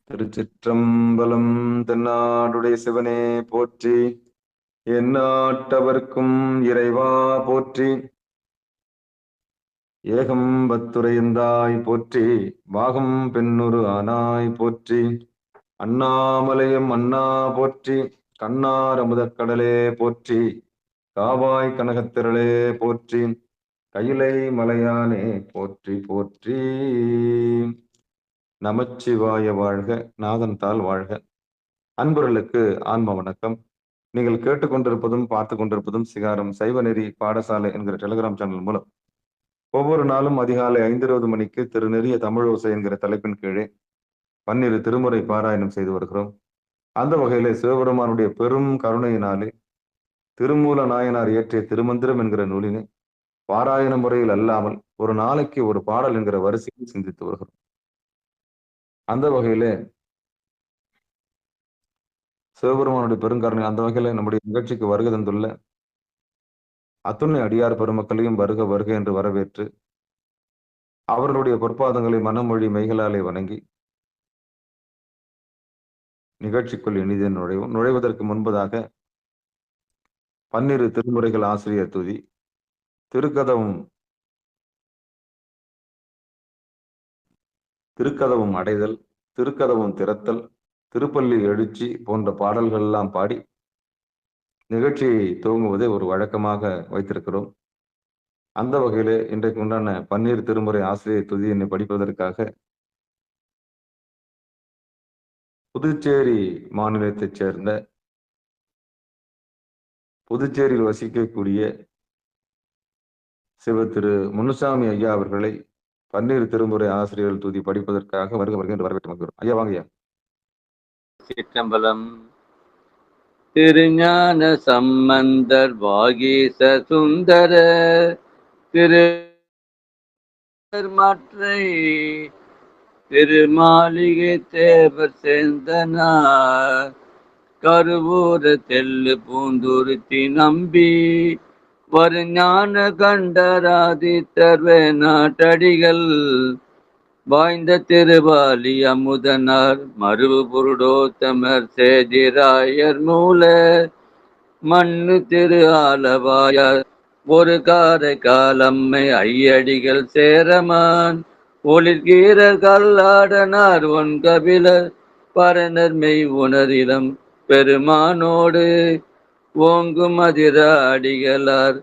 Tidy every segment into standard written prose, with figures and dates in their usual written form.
திருச்சிற்றம்பலம். தென்னாடுடைய சிவனே போற்றி, எந்நாட்டவர்க்கும் இறைவா போற்றி. ஏகம்பத்துரையந்தாய் போற்றி, பாகம் பெண்ணுரு ஆனாய் போற்றி. அண்ணாமலையம் அண்ணா போற்றி, கண்ணார் அமுதக்கடலே போற்றி. காவாய் கனகத்திரளே போற்றி, கையிலை மலையானே போற்றி போற்றி. நமச்சிவாய வாழ்க, நாதன் தாள் வாழ்க. அன்பர்களுக்கு ஆன்ம வணக்கம். நீங்கள் கேட்டுக்கொண்டிருப்பதும் பார்த்து கொண்டிருப்பதும் சிகாரம் சைவநெறி பாடசாலை என்கிற டெலிகிராம் சேனல் மூலம் ஒவ்வொரு நாளும் அதிகாலை 5:20 மணிக்கு திருநெறிய தமிழோசை என்கிற தலைப்பின் கீழே 12 திருமுறை பாராயணம் செய்து வருகிறோம். அந்த வகையிலே சிவபெருமானுடைய பெரும் கருணையினாலே திருமூல நாயனார் இயற்றிய திருமந்திரம் என்கிற நூலினை பாராயண முறையில் அல்லாமல் ஒரு நாளைக்கு ஒரு பாடல் என்கிற வரிசையில் சிந்தித்து வருகிறோம். அந்த வகையிலே சிவபெருமானுடைய பெருங்கருணை அந்த வகையில நம்முடைய நிகழ்ச்சிக்கு வருகை தந்துள்ள அத்துணை அடியார் பெருமக்களையும் வருக வருக என்று வரவேற்று அவர்களுடைய பொற்பாதங்களை மனமொழி மெய்களாலே வணங்கி நிகழ்ச்சிக்குள் இனிதே நுழைவதற்கு முன்பதாக 12 திருமுறைகள் ஆசிரியர் துதி, திருக்கதவும் அடைதல், திருக்கதவும் திறத்தல், திருப்பள்ளி எழுச்சி போன்ற பாடல்கள் எல்லாம் பாடி நிகழ்ச்சியை துவங்குவதை ஒரு வழக்கமாக வைத்திருக்கிறோம். அந்த வகையிலே இன்றைக்கு உண்டான 12 திருமுறை ஆசிரியர் துதியினை படிப்பதற்காக புதுச்சேரி மாநிலத்தைச் சேர்ந்த புதுச்சேரியில் வசிக்கக்கூடிய சிவ திரு முனுசாமி ஐயா அவர்களை 12 திருமுறை ஆசிரியர்கள் துதி படிப்பதற்காக வருக வருக என்று வரவேற்று மகிழ்கிறோம். ஐயா வாங்க ஐயா. சிற்றம்பலம். திருஞான சம்பந்தர் வாகீச சுந்தர திரு மற்றை திருமாளிகை தேவர் சேர்ந்தனார் கருவூர தெல்லு பூந்துருத்தி நம்பி வருஞான கண்டராதித்தர் நாட்டடிகள் வாய்ந்த திருவாலி அமுதனார் மருவு புருடோத்தமர் சேதிராயர் மூல மண்ணு திரு ஆலவாயார் ஒரு காரை காலம்மை ஐயடிகள் சேரமான் ஒளிர்கீரர் கல்லாடனார் ஒன் கபிலர் பரனர் மெய் உணரிலம் பெருமானோடு ஓங்கும் அதிர அடிகளார்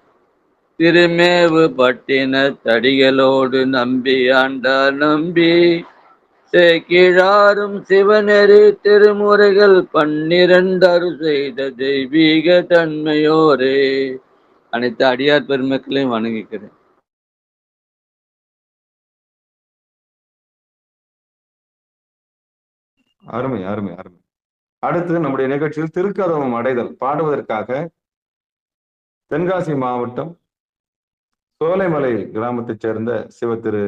திருமேவு பட்டின தடிகளோடு நம்பி ஆண்டார் நம்பி சேக்கிழாரும் சிவநெறி திருமுறைகள் 12 அருள் செய்த தெய்வீக தன்மையோரே. அனைத்து அடியார் பெருமக்களையும் வணங்கிக்கிறேன். அருமை அருமை அருமை. அடுத்து நம்முடைய நிகழ்ச்சியில் திருக்கதவம் அடைதல் பாடுவதற்காக தென்காசி மாவட்டம் சோலைமலை கிராமத்தைச் சேர்ந்த சிவ திரு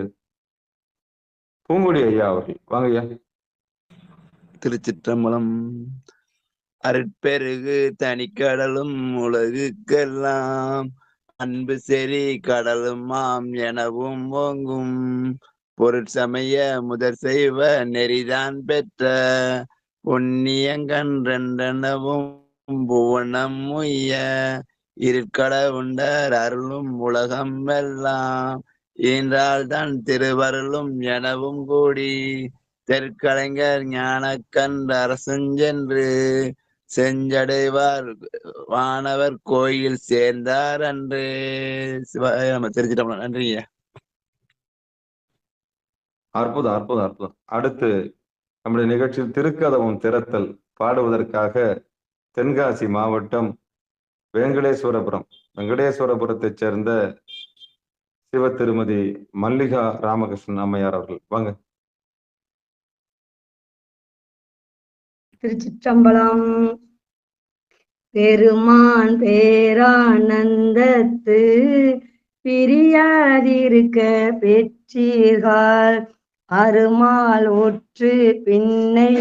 பூங்குடி ஐயா அவர்கள் வாங்க ஐயா. திருச்சிற்றம்பலம். அருட்பெருகு தனிக்கடலும் உலகுக்கெல்லாம் அன்பு செறி கடலும் ஆம் எனவும் ஓங்கும் பொருட்சமய முதற் செய்வ நெறிதான் பெற்ற பொன்னியங்கன்றெனவும் புவனம் உய்ய இருக்கட உண்டர் அருளும் உலகம் எல்லாம் ஈன்றால் தான் திருவருளும் எனவும் கூடி தெற்கலைஞர் ஞானக்கன்ற அரசஞ்சென்று செஞ்சடைவார் வானவர் கோயில் சேர்ந்தார் அன்று. நம்ம தெரிஞ்சிட்டோம். நன்றிங்க. அற்புதம் அற்புதம் அற்புதம். அடுத்து நம்முடைய நிகழ்ச்சியில் திருக்கதவம் திறத்தல் பாடுவதற்காக தென்காசி மாவட்டம் வெங்கடேஸ்வரபுரத்தைச் சேர்ந்த சிவ திருமதி மல்லிகா ராமகிருஷ்ணன் அம்மையார் அவர்கள் வாங்க. திருச்சிற்றம்பலம். பெருமான் பேரானந்தத்து பிரியாதிருக்க பெற்றீர்கள் அருமால் ஒற்று பின்னை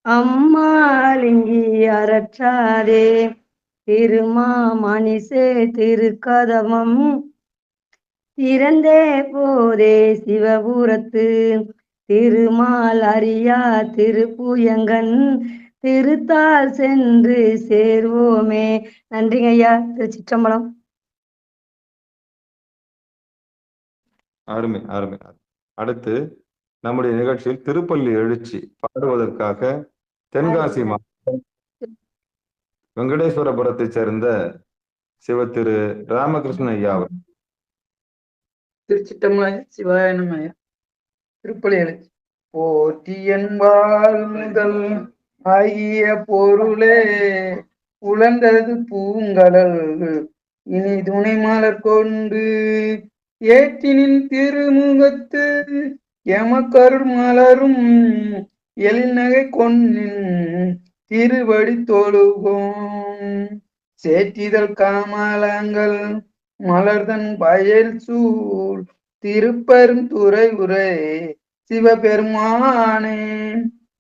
அம்மாலிங்கி அறற்றாதே திருமாமணிசே திருக்கதவம் திறந்தே போதே சிவபுரத்து திருமால் அறியா திருப்புயங்கன் திருத்தால் சென்று சேர்வோமே. நன்றிங்க ஐயா. திருச்சிற்றம்பலம். அருமை அருமை. அடுத்து நம்முடைய நிகழ்ச்சியில் திருப்பள்ளி எழுச்சி பாடுவதற்காக தென்காசி மாவட்டம் வெங்கடேஸ்வரபுரத்தைச் சேர்ந்த சிவத்திரு ராமகிருஷ்ணன் ஐயா அவர். திருச்சிட்டம்பலம். சிவாய நம. திருப்பலி எழுச்சி. போற்றி என்பால் முதல் ஆகிய பொருளே உழந்தது பூங்கடல் இனி துணை மலர் கொண்டு ஏற்றினின் திருமுகத்து எமக்கருள் மலரும் எழில்நகை கொன்னின் திருவடி தொழுவோம். சேற்றிதழ் காமலங்கள் மலர்தன் பயல் சூழ் திருப்பெரும் துறை உரை சிவபெருமானே.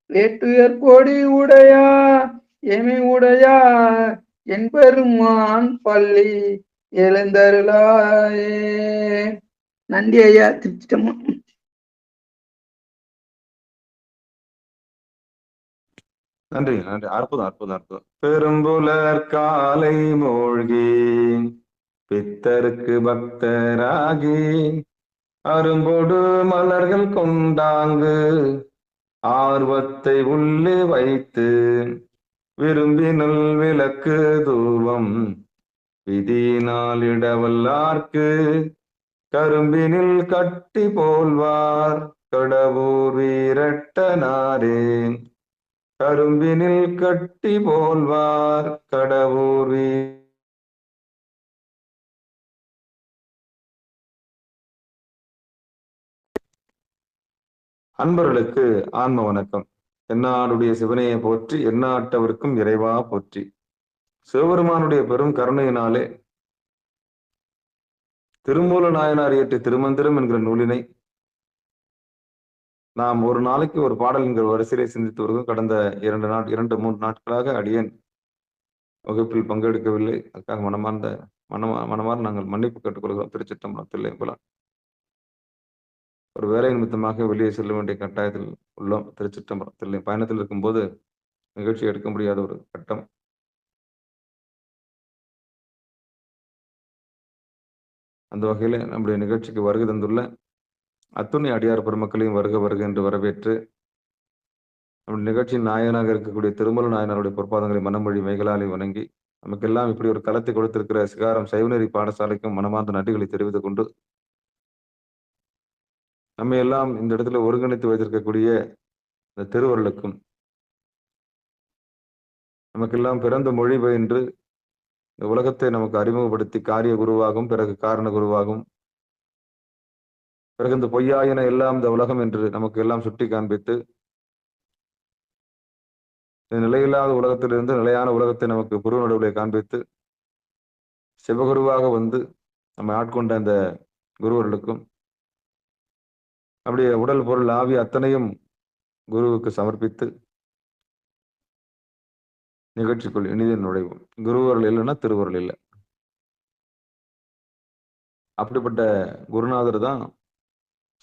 வேட்டுயர் கொடி உடையா எமை உடையா என் பெருமான் பள்ளி எழுந்தருளாயே. நன்றி ஐயா. திருச்சிட்டம்பலம். நன்றி நன்றி. அற்புதம் அற்புதம் அற்புதம். பெரும்புலர் காலை மூழ்கி பித்தருக்கு பக்தராகி அரும்பொடு மலர்கள் கொண்டாங்கு ஆர்வத்தை உள்ளே வைத்து விரும்பினல் விளக்கு தூவம் விதியினால் இடவல்லார்க்கு கரும்பினில் கட்டி போல்வார் கடவுர் வீரட்டனாரே. கரும்பினில் கட்டி போல்வார் கடவுர் அன்பர்களுக்கு ஆன்ம வணக்கம். எந்நாடுடைய சிவனையை போற்றி எந்நாட்டவருக்கும் இறைவா போற்றி. சிவபெருமானுடைய பெரும் கருணையினாலே திருமூல நாயனார் இயற்றிய திருமந்திரம் என்கிற நூலினை நாம் ஒரு நாளைக்கு ஒரு பாடல் என்கிற வரிசையிலே சிந்தித்து வருகிறோம். கடந்த 2-3 நாட்களாக அடியேன் வகுப்பில் பங்கெடுக்கவில்லை. அதுக்காக மனமார்ந்த நாங்கள் மன்னிப்பு கேட்டுக்கொள்கிறோம். திருச்சிற்றம்பலத்திலே போல ஒரு வேலை நிமித்தமாக வெளியே செல்ல வேண்டிய கட்டாயத்தில் உள்ளோம். திருச்சிற்றம்பலத்திலே பயணத்தில் இருக்கும்போது நிகழ்ச்சி எடுக்க முடியாத ஒரு கட்டம். அந்த வகையில் நம்முடைய நிகழ்ச்சிக்கு வருகை தந்துள்ள அத்துணை அடியார் பெருமக்களையும் வருக வருக என்று வரவேற்று நம்முடைய நிகழ்ச்சியின் நாயகனாக இருக்கக்கூடிய திருமல நாயனாருடைய பொற்பாதங்களை மனமொழி மைகளாலை வணங்கி நமக்கெல்லாம் இப்படி ஒரு களத்தை கொடுத்திருக்கிற சிகாரம் சைவநெறி பாடசாலைக்கும் மனமார்ந்த நன்றிகளை தெரிவித்துக் கொண்டு நம்ம எல்லாம் இந்த இடத்துல ஒருங்கிணைத்து வைத்திருக்கக்கூடிய இந்த திருவருளுக்கும் நமக்கெல்லாம் பிறந்த மொழி பயின்று இந்த உலகத்தை நமக்கு அறிமுகப்படுத்தி காரிய குருவாகும், பிறகு காரண குருவாகும், பிறகு இந்த பொய்யாயின எல்லாம் இந்த உலகம் என்று நமக்கு எல்லாம் சுட்டி காண்பித்து நிலையில்லாத உலகத்திலிருந்து நிலையான உலகத்தை நமக்கு குரு நடுவிலே காண்பித்து சிவகுருவாக வந்து நம்ம ஆட்கொண்ட அந்த குருவர்களுக்கும் அப்படியே உடல் பொருள் ஆவி அத்தனையும் குருவுக்கு சமர்ப்பித்து நிகழ்ச்சிக்குள் இனிதே நுழைவோம். குருவர்கள் இல்லைன்னா திருவருள் இல்லை. அப்படிப்பட்ட குருநாதர் தான்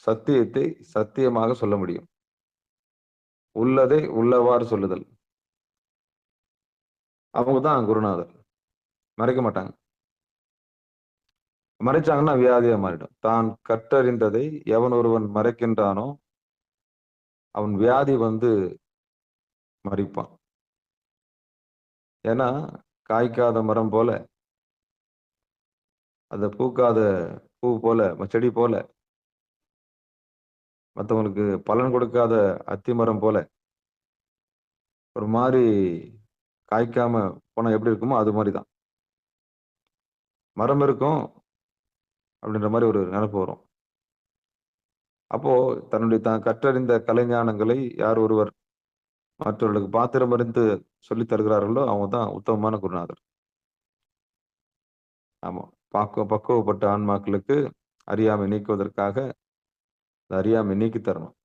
சத்தியத்தை சத்தியமாக சொல்ல முடியும். உள்ளதை உள்ளவாறு சொல்லுதல். அவங்க தான் குருநாதர். மறைக்க மாட்டாங்க. மறைச்சாங்கன்னா வியாதியா மாறிடும். தான் கற்றறிந்ததை எவன் ஒருவன் மறைக்கின்றானோ அவன் வியாதி வந்து மறிப்பான். ஏன்னா காய்க்காத மரம் போல, அந்த பூக்காத பூ போல, செடி போல, மற்றவங்களுக்கு பலன் கொடுக்காத அத்தி மரம் போல ஒரு மாதிரி காய்க்காம போனா எப்படி இருக்குமோ அது மாதிரி தான். மரம் இருக்கும் அப்படின்ற மாதிரி ஒரு நினைப்பு வரும். அப்போ தான் கற்றறிந்த கலைஞானங்களை யார் ஒருவர் மற்றவர்களுக்கு பாத்திரம் அறிந்து சொல்லித் தருகிறார்களோ அவங்க தான் உத்தமமான குருநாதர். ஆமா, பக்குவப்பட்ட ஆன்மாக்களுக்கு அறியாமை நீக்குவதற்காக அந்த அறியாமை நீக்கி தரணும்.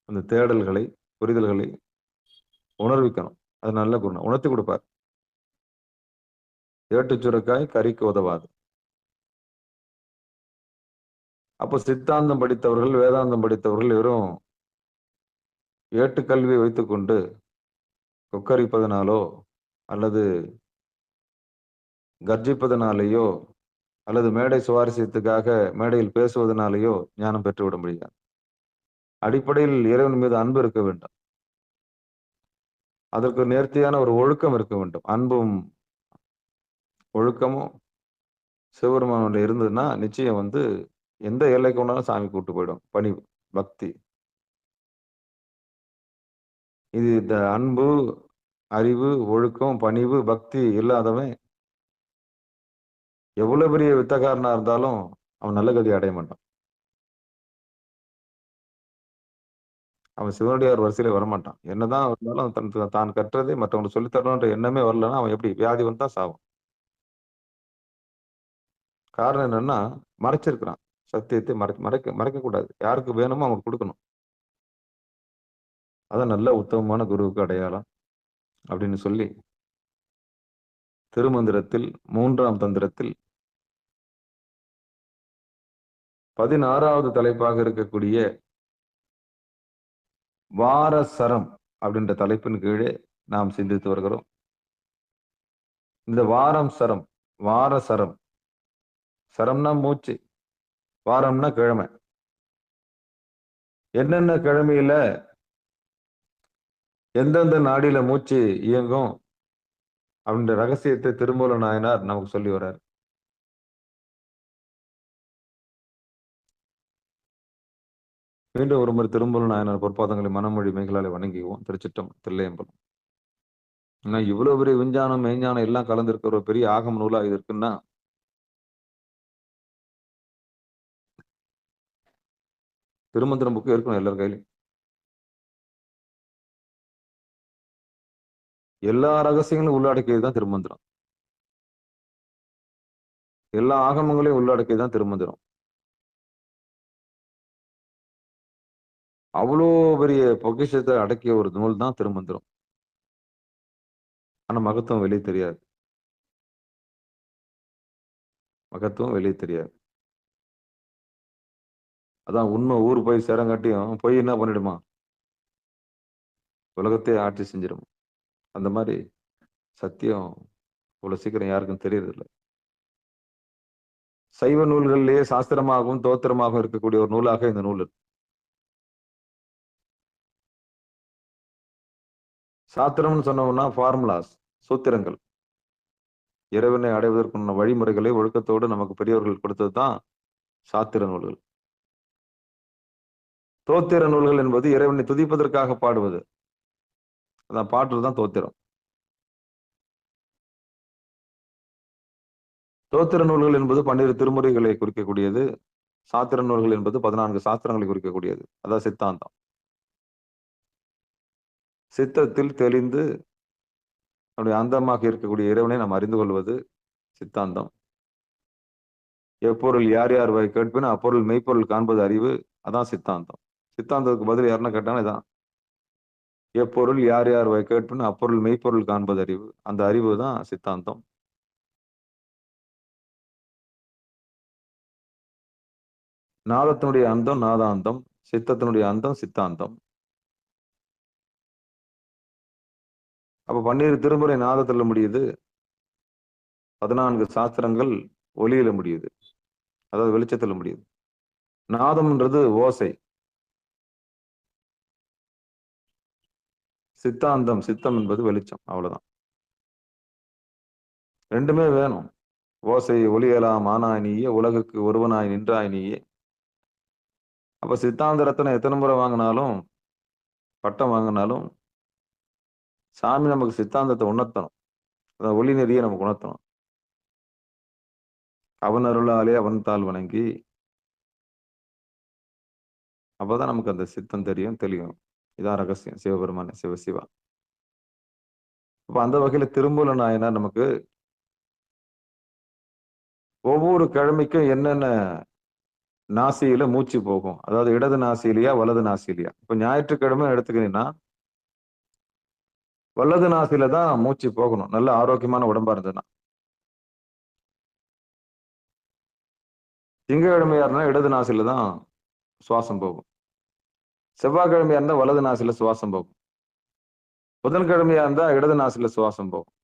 அந்த தேடல்களை புரிதல்களை உணர்விக்கணும். அது நல்ல குருநாதர் உணர்த்தி கொடுப்பார். ஏட்டு சுரக்காய் கறிக்கு உதவாது. அப்போ சித்தாந்தம் படித்தவர்கள், வேதாந்தம் படித்தவர்கள் வெறும் ஏட்டுக்கல்வியை வைத்துக்கொண்டு கொக்கரிப்பதனாலோ அல்லது கர்ஜிப்பதனாலேயோ அல்லது மேடை சுவாரஸ்யத்துக்காக மேடையில் பேசுவதனாலேயோ ஞானம் பெற்றுவிட முடியாது. அடிப்படையில் இறைவன் மீது அன்பு இருக்க வேண்டும். அதற்கு நேர்த்தியான ஒரு ஒழுக்கம் இருக்க வேண்டும். அன்பும் ஒழுக்கமும் சிவபெருமானுடைய இருந்ததுன்னா நிச்சயம் எந்த எல்லைக்கு வேணாலும் சாமி கூட்டு போயிடும். பணிவு, பக்தி. இந்த அன்பு, அறிவு, ஒழுக்கம், பணிவு, பக்தி இல்லாதவன் எவ்வளவு பெரிய வித்தகாரனா இருந்தாலும் அவன் நல்ல கதி அடைய மாட்டான். அவன் சிவனடியார் வரிசையில வரமாட்டான். என்னதான் இருந்தாலும் தான் கற்றதை மற்றவங்களுக்கு சொல்லித்தரணுன்ற எண்ணமே வரலன்னா அவன் எப்படி வியாதி வந்தா சாவும். காரணம் என்னன்னா மறைச்சிருக்கிறான். சத்தியத்தை மறைக்க கூடாது. யாருக்கு வேணுமோ அவங்க கொடுக்கணும். அதான் நல்ல உத்தமமான குருவுக்கு அடையாளம் அப்படின்னு சொல்லி திருமந்திரத்தில் 3ஆம் தந்திரத்தில் 16வது தலைப்பாக இருக்கக்கூடிய வாரசரம் அப்படின்ற தலைப்பின் கீழே நாம் சிந்தித்து வருகிறோம். இந்த வாரசரம், சரம்னா மூச்சு, வாரம்னா கிழமை. என்னென்ன கிழமையில எந்தெந்த நாடியில மூச்சு இயங்கும் அப்படின்ற ரகசியத்தை திருமூல நாயனார் நமக்கு சொல்லி வர்றார். மீண்டும் ஒருமுறை திருமூல நாயனார் பொற்பாதங்களை மனமொழி மெய்களாலே வணங்குவோம். தில்லையம்பலம். ஆனா இவ்வளவு பெரிய விஞ்ஞானம் மெய்ஞானம் எல்லாம் கலந்திருக்கிற ஒரு பெரிய ஆகம நூலா இது இருக்குன்னா திருமந்திரம் புக்கு இருக்கணும் எல்லார் கையிலும். எல்லா ரகசியங்களும் உள்ளடக்கியதுதான் திருமந்திரம். எல்லா ஆகமங்களையும் உள்ளடக்கியதுதான் திருமந்திரம். அவ்வளோ பெரிய பொக்கிஷத்தை அடக்கிய ஒரு நூல் தான் திருமந்திரம். ஆனா மகத்துவம் வெளியே தெரியாது. அதான் உண்மை ஊர் போய் சேரங்காட்டியும் போய் என்ன பண்ணிடுமா, உலகத்தை ஆட்சி செஞ்சிடும். அந்த மாதிரி சத்தியம் இவ்வளவு சீக்கிரம் யாருக்கும் தெரியறதில்லை. சைவ நூல்களிலேயே சாஸ்திரமாகவும் தோத்திரமாகவும் இருக்கக்கூடிய ஒரு நூலாக இந்த நூல் இருக்கு. சாஸ்திரம்னு சொன்னோம்னா ஃபார்முலாஸ், சூத்திரங்கள், இறைவனை அடைவதற்குள்ள வழிமுறைகளை ஒழுக்கத்தோடு நமக்கு பெரியவர்கள் கொடுத்தது தான் சாத்திர நூல்கள். தோத்திர நூல்கள் என்பது இறைவனை துதிப்பதற்காக பாடுவது. அதான் பாட்டுதான் தோத்திரம். தோத்திர நூல்கள் என்பது 12 திருமுறைகளை குறிக்கக்கூடியது. சாத்திர நூல்கள் என்பது 14 சாஸ்திரங்களை குறிக்கக்கூடியது. அதான் சித்தாந்தம். சித்தத்தில் தெளிந்து நம்முடைய அந்தமாக இருக்கக்கூடிய இறைவனை நாம் அறிந்து கொள்வது சித்தாந்தம். எப்பொருள் யார் யார் வாய் கேட்பினும் அப்பொருள் மெய்ப்பொருள் காண்பது அறிவு. அதான் சித்தாந்தம். சித்தாந்தத்துக்கு பதில் யாருன்னா கேட்டாலும் இதான். எப்பொருள் யார் யார் வாய் கேட்பினும் அப்பொருள் மெய்ப்பொருள் காண்பது அறிவு. அந்த அறிவு தான் சித்தாந்தம். நாதத்தினுடைய அந்தம் நாதாந்தம், சித்தத்தினுடைய அந்தம் சித்தாந்தம். அப்ப 12 திருமுறை நாதத்துல முடியுது, 14 சாஸ்திரங்கள் ஒலியில முடியுது, அதாவது வெளிச்சத்துல முடியுது. நாதம்ன்றது ஓசை, சித்தம் என்பது வெளிச்சம். அவ்வளவுதான். ரெண்டுமே வேணும். ஓசை ஒலியலாம் ஆனாய் நீயே, உலகுக்கு ஒருவனாய் நின்றாய் நீயே. அப்ப சித்தாந்த ரத்னம் எத்தனை முறை வாங்கினாலும், பட்டம் வாங்கினாலும், சாமி நமக்கு சித்தாந்தத்தை உணர்த்தணும். அதான் ஒளி நெறியை நமக்கு உணர்த்தணும். அவன் அருளாலே அவன் தாள் வணங்கி, அப்பதான் நமக்கு அந்த சித்தம் தெரியும். இதான் ரகசியம். சிவபெருமான சிவா. அப்ப அந்த வகையில திருமூல நாயனார் நமக்கு ஒவ்வொரு கிழமைக்கும் என்னென்ன நாசியில மூச்சு போகும், அதாவது இடது நாசியிலையா வலது நாசியிலையா. இப்ப ஞாயிற்றுக்கிழமை எடுத்துக்கிட்டீங்கன்னா வலது நாசியில தான் மூச்சு போகணும், நல்ல ஆரோக்கியமான உடம்பா இருந்ததுன்னா. திங்கக்கிழமையா இருந்தா இடது நாசில தான் சுவாசம் போகும். செவ்வாய்க்கிழமையா இருந்தா வலது நாசில சுவாசம் போகும். புதன்கிழமையா இருந்தா இடது நாசில சுவாசம் போகும்.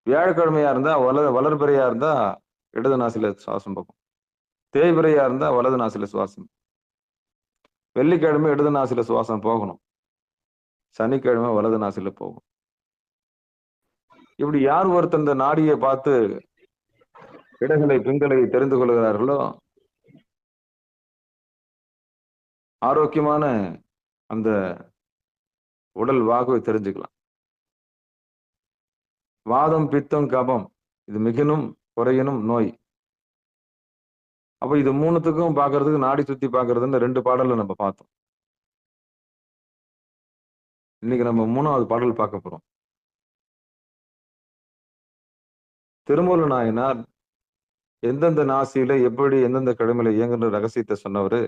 வியாழக்கிழமையா இருந்தா வளர்பிறையா இருந்தா இடது நாசில சுவாசம் போகும். தேய்பிறையா இருந்தா வலது நாசில சுவாசம். வெள்ளிக்கிழமை இடது நாசில சுவாசம் போகணும். சனிக்கிழமை வலது நாசில போகும். இப்படி யார் ஒருத்தர் இந்த நாடியை பார்த்து இடங்களை பெண்களை தெரிந்து கொள்கிறார்களோ ஆரோக்கியமான அந்த உடல் வாகுவை தெரிஞ்சுக்கலாம். வாதம், பித்தம், கபம் இது மிகனும் குறையனும் நோய். அப்ப இது மூணுத்துக்கும் பாக்குறதுக்கு நாடி சுத்தி பாக்குறதுன்னு 2 பாடல்ல நம்ம பார்த்தோம். இன்னைக்கு நம்ம 3வது பாடல் பார்க்க போறோம். திருமூல நாயனார் எந்தெந்த நாசியில எப்படி எந்தெந்த கிழமையில இயங்குற ரகசியத்தை சொன்னவரு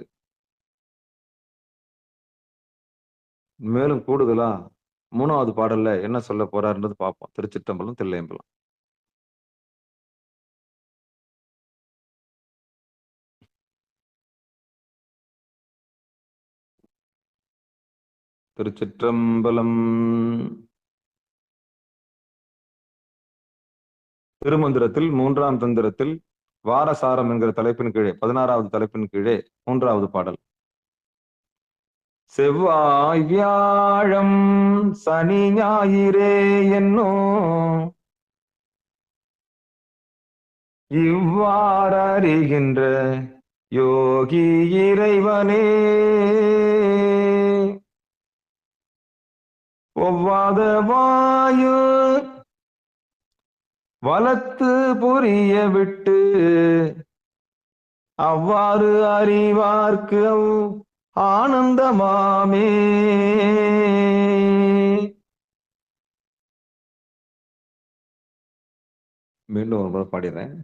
மேலும் கூடுதலா 3வது பாடல்ல என்ன சொல்ல போறாருன்றது பார்ப்போம். திருச்சிற்றம்பலம், தில்லையம்பலம். திருச்சிற்றம்பலம். திருமந்திரத்தில் 3ஆம் தந்திரத்தில் வாரசாரம் என்கிற தலைப்பின் கீழே 16வது தலைப்பின் கீழே 3வது பாடல். செவ்வாய் வியாழம் சனி ஞாயிறே என்னும் இவ்வாறறிகின்ற யோகி இறைவனே ஒவ்வாத வாயு வலத்து புரிய விட்டு அவ்வாறு அறிவார்க்கு ஆனந்தமாமே. மீண்டும் ஒரு முறை பாடிடுறேன்.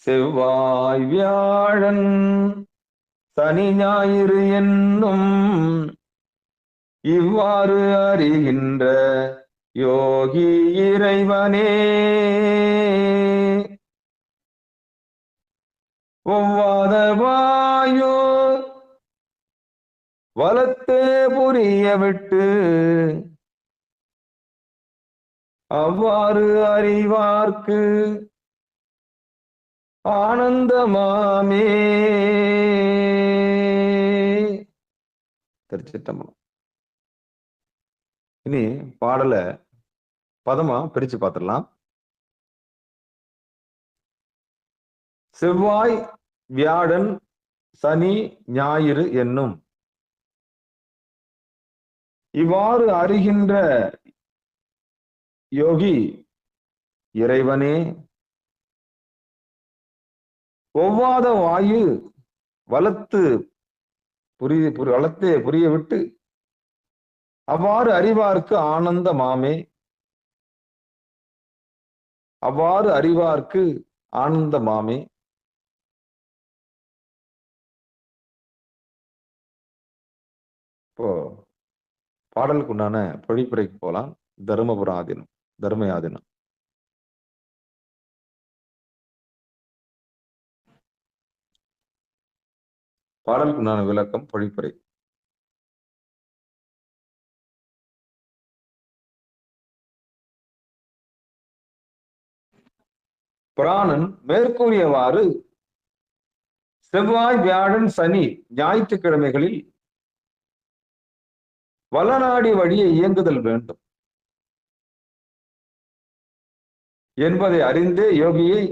செவ்வாய் வியாழன் சனி ஞாயிறு என்னும் இவ்வாறு அறிகின்ற யோகி இறைவனே ஒவ்வாத வாயு வலத்தே புரிய விட்டு அவ்வாறு அறிவார்க்கு ஆனந்தமாமே. திருச்சிற்றம்பலம். இனி பாடலை பதமா பிரிச்சு பார்த்துடலாம். செவ்வாய் வியாழன் சனி ஞாயிறு என்னும் இவ்வாறு அறிகின்ற யோகி இறைவனே ஒவ்வாத வாயு வலத்தே புரிய விட்டு அவ்வாறு அறிவார்க்கு ஆனந்தமாமே. அவ்வாறு அறிவார்க்கு ஆனந்தமாமே. இப்போ பாடலுக்கு உண்டான பொழிப்புரைக்கு போலாம். தருமபுரம் ஆதீனம், தர்ம ஆதீனம். பாடலுக்கு உண்டான விளக்கம், பொழிப்புரை. பிராணன் மேற்கூறியவாறு செவ்வாய் வியாழன் சனி ஞாயிற்றுக்கிழமைகளில் வலநாடி வழியை இயங்குதல் வேண்டும் என்பதை அறிந்தே யோகியை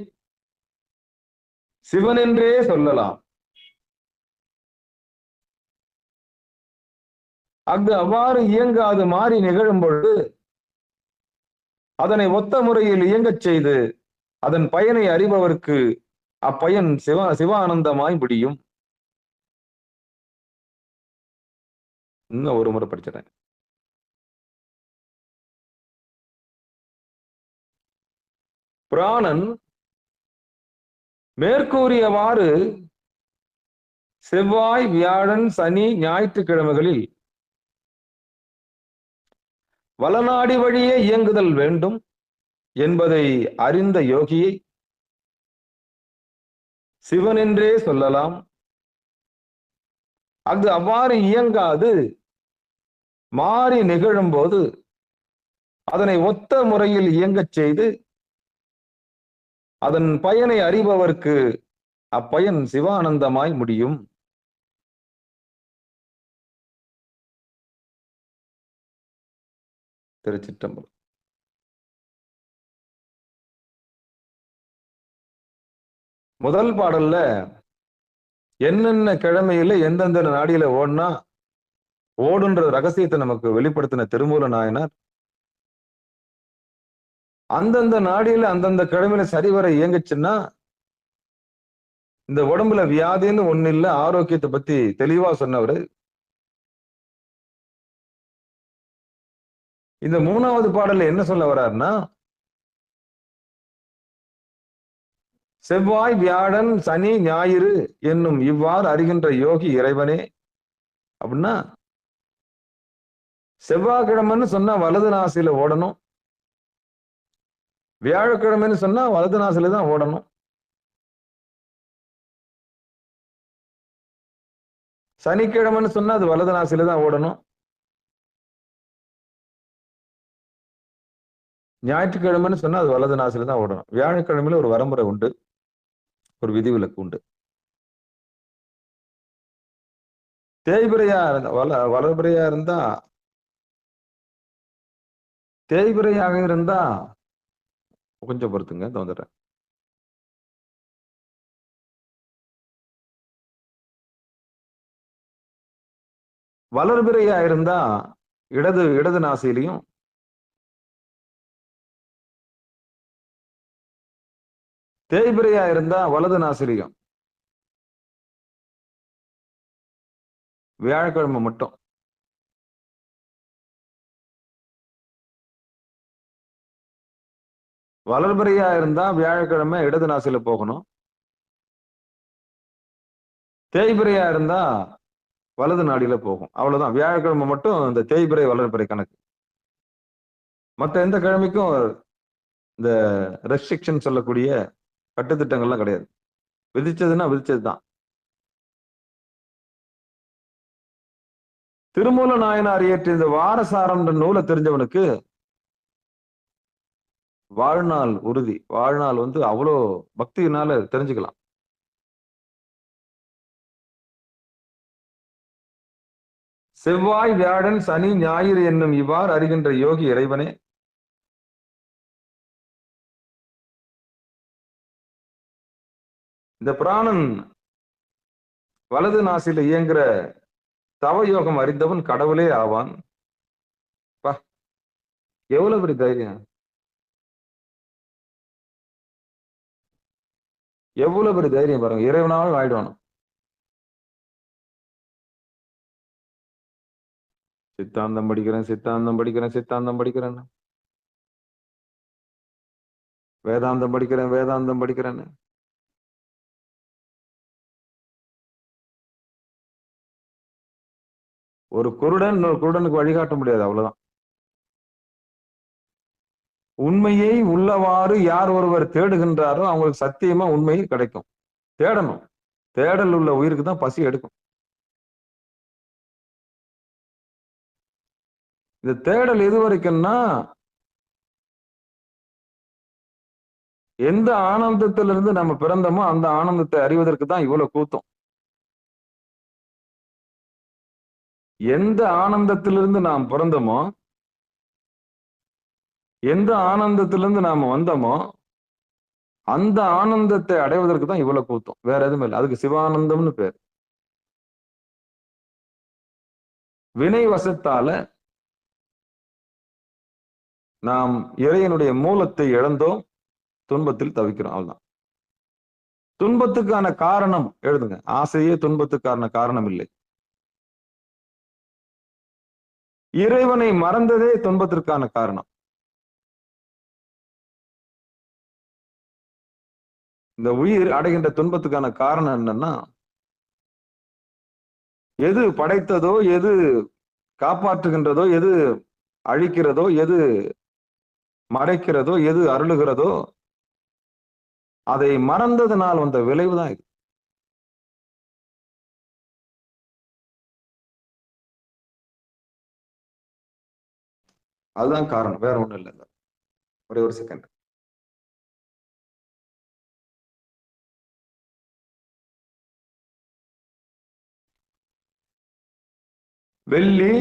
சிவனென்றே சொல்லலாம். அங்கு அவ்வாறு இயங்காது மாறி நிகழும் பொழுது அதனை ஒத்த முறையில் இயங்கச் செய்து அதன் பயனை அறிபவர்க்கு அப்பயன் சிவானந்தமாய் முடியும். இன்னும் ஒரு முறை படிச்சிடறேன். பிராணன் மேற்கூறியவாறு செவ்வாய் வியாழன் சனி ஞாயிற்றுக்கிழமைகளில் வலநாடி வழியே இயங்குதல் வேண்டும் என்பதை அறிந்த யோகியை சிவன் என்றே சொல்லலாம். அது அவ்வாறு இயங்காது மாறி நிகழும் போது அதனை ஒத்த முறையில் இயங்கச் செய்து அதன் பயனை அறிபவர்க்கு அப்பயன் சிவானந்தமாய் முடியும். திருச்சிற்றம்பலம். முதல் பாடல்ல என்னென்ன கிழமையில எந்தெந்த நாடியில ஓடுனா ஓடுன்ற ரகசியத்தை நமக்கு வெளிப்படுத்தின திருமூல நாயனார் அந்தந்த நாடியில அந்தந்த கிழமையில சரிவர இயங்குச்சுன்னா இந்த உடம்புல வியாதின்னு ஒண்ணு இல்ல, ஆரோக்கியத்தை பத்தி தெளிவா சொன்னவரு. இந்த மூணாவது பாடல்ல என்ன சொல்ல வர்றாருன்னா, செவ்வாய் வியாழன் சனி ஞாயிறு என்னும் இவ்வாறு அறிகின்ற யோகி இறைவனே அப்படின்னா, செவ்வாய்க்கிழமைன்னு சொன்னா வலது நாசில ஓடணும், வியாழக்கிழமைன்னு சொன்னா வலது நாசில தான் ஓடணும், சனிக்கிழமைன்னு சொன்னா அது வலது நாசில தான் ஓடணும், ஞாயிற்றுக்கிழமைன்னு சொன்னா அது வலது நாசில தான் ஓடணும். வியாழக்கிழமையில ஒரு வரமுறை உண்டு, ஒரு விதிவிலக்கு உண்டு. தேய்பிரையா இருந்தா வலபிரையா இருந்தா தேய்பிரையாக இருந்தா கொஞ்சம் பொறுத்துங்க, வந்துடுறேன். வளர்பிரையா இருந்தா இடது நாசிலையும், தேய்பிரையா இருந்தா வலது நாசிலையும். வியாழக்கிழமை மட்டும். வளர்பிரையா இருந்தா வியாழக்கிழமை இடது நாசில போகணும், தேய்பிரையா இருந்தா வலது நாடியில போகும். அவ்வளவுதான். வியாழக்கிழமை மட்டும் இந்த தேய்பிரை வளர்பிறை கணக்கு. மற்ற எந்த கிழமைக்கும் இந்த ரெஸ்ட்ரிக்ஷன் சொல்லக்கூடிய கட்டுத்திட்டங்கள்லாம் கிடையாது. விதிச்சதுன்னா விதிச்சதுதான். திருமூல நாயனார் இயற்றிய இந்த வாரசாரம் என்ற நூலை தெரிஞ்சவனுக்கு வாழ்நாள் உறுதி. வாழ்நாள் அவ்வளோ பக்தியினால தெரிஞ்சுக்கலாம். செவ்வாய் வியாழன் சனி ஞாயிறு என்னும் இவ்வாறு அறிகின்ற யோகி இறைவனே, இந்த பிராணன் வலது நாசில இயங்குற தவயோகம் அறிந்தவன் கடவுளே ஆவான். எவ்வளவு பெரிய தைரியம், எவ்வளவு பெரிய தைரியம் பாருங்க. இறைவனாலும் ஆயிடுவானும். சித்தாந்தம் படிக்கிறேன், சித்தாந்தம் படிக்கிறேன், சித்தாந்தம் படிக்கிறேன், வேதாந்தம் படிக்கிறேன், வேதாந்தம் படிக்கிறேன்னு ஒரு குருடன் இன்னொரு குருடனுக்கு வழிகாட்ட முடியாது. அவ்வளவுதான். உண்மையை உள்ளவாறு யார் ஒருவர் தேடுகின்றாரோ அவங்களுக்கு சத்தியமா உண்மை கிடைக்கும். தேடணும். தேடல் உள்ள உயிருக்கு தான் பசி எடுக்கும். இந்த தேடல் எது வரைக்கும்னா, எந்த ஆனந்தத்திலிருந்து நம்ம பிறந்தோமோ அந்த ஆனந்தத்தை அறிவதற்கு தான் இவ்வளவு கூத்தம். எந்த ஆனந்தத்திலிருந்து நாம் பிறந்தோமோ, எந்த ஆனந்தத்திலிருந்து நாம வந்தோமோ அந்த ஆனந்தத்தை அடைவதற்கு தான் இவ்வளவு கூத்தம். வேற எதுவும் இல்லை. அதுக்கு சிவானந்தம்னு பேர். வினை வசத்தால நாம் இறைவனுடைய மூலத்தை இழந்தோம், துன்பத்தில் தவிக்கிறோம். அவ்வளவுதான். துன்பத்துக்கான காரணம் எழுதுங்க. ஆசையே துன்பத்துக்கான காரணம் இல்லை. இறைவனை மறந்ததே துன்பத்திற்கான காரணம். இந்த உயிர் அடைகின்ற துன்பத்துக்கான காரணம் என்னன்னா, எது படைத்ததோ, எது காப்பாற்றுகின்றதோ, எது அழிக்கிறதோ, எது மறைக்கிறதோ, எது அருளுகிறதோ, அதை மறந்ததுனால் வந்த விளைவுதான் இது. அதுதான் காரணம், வேற ஒண்ணும் இல்லை. ஒரே ஒரு செகண்ட். வெள்ளி,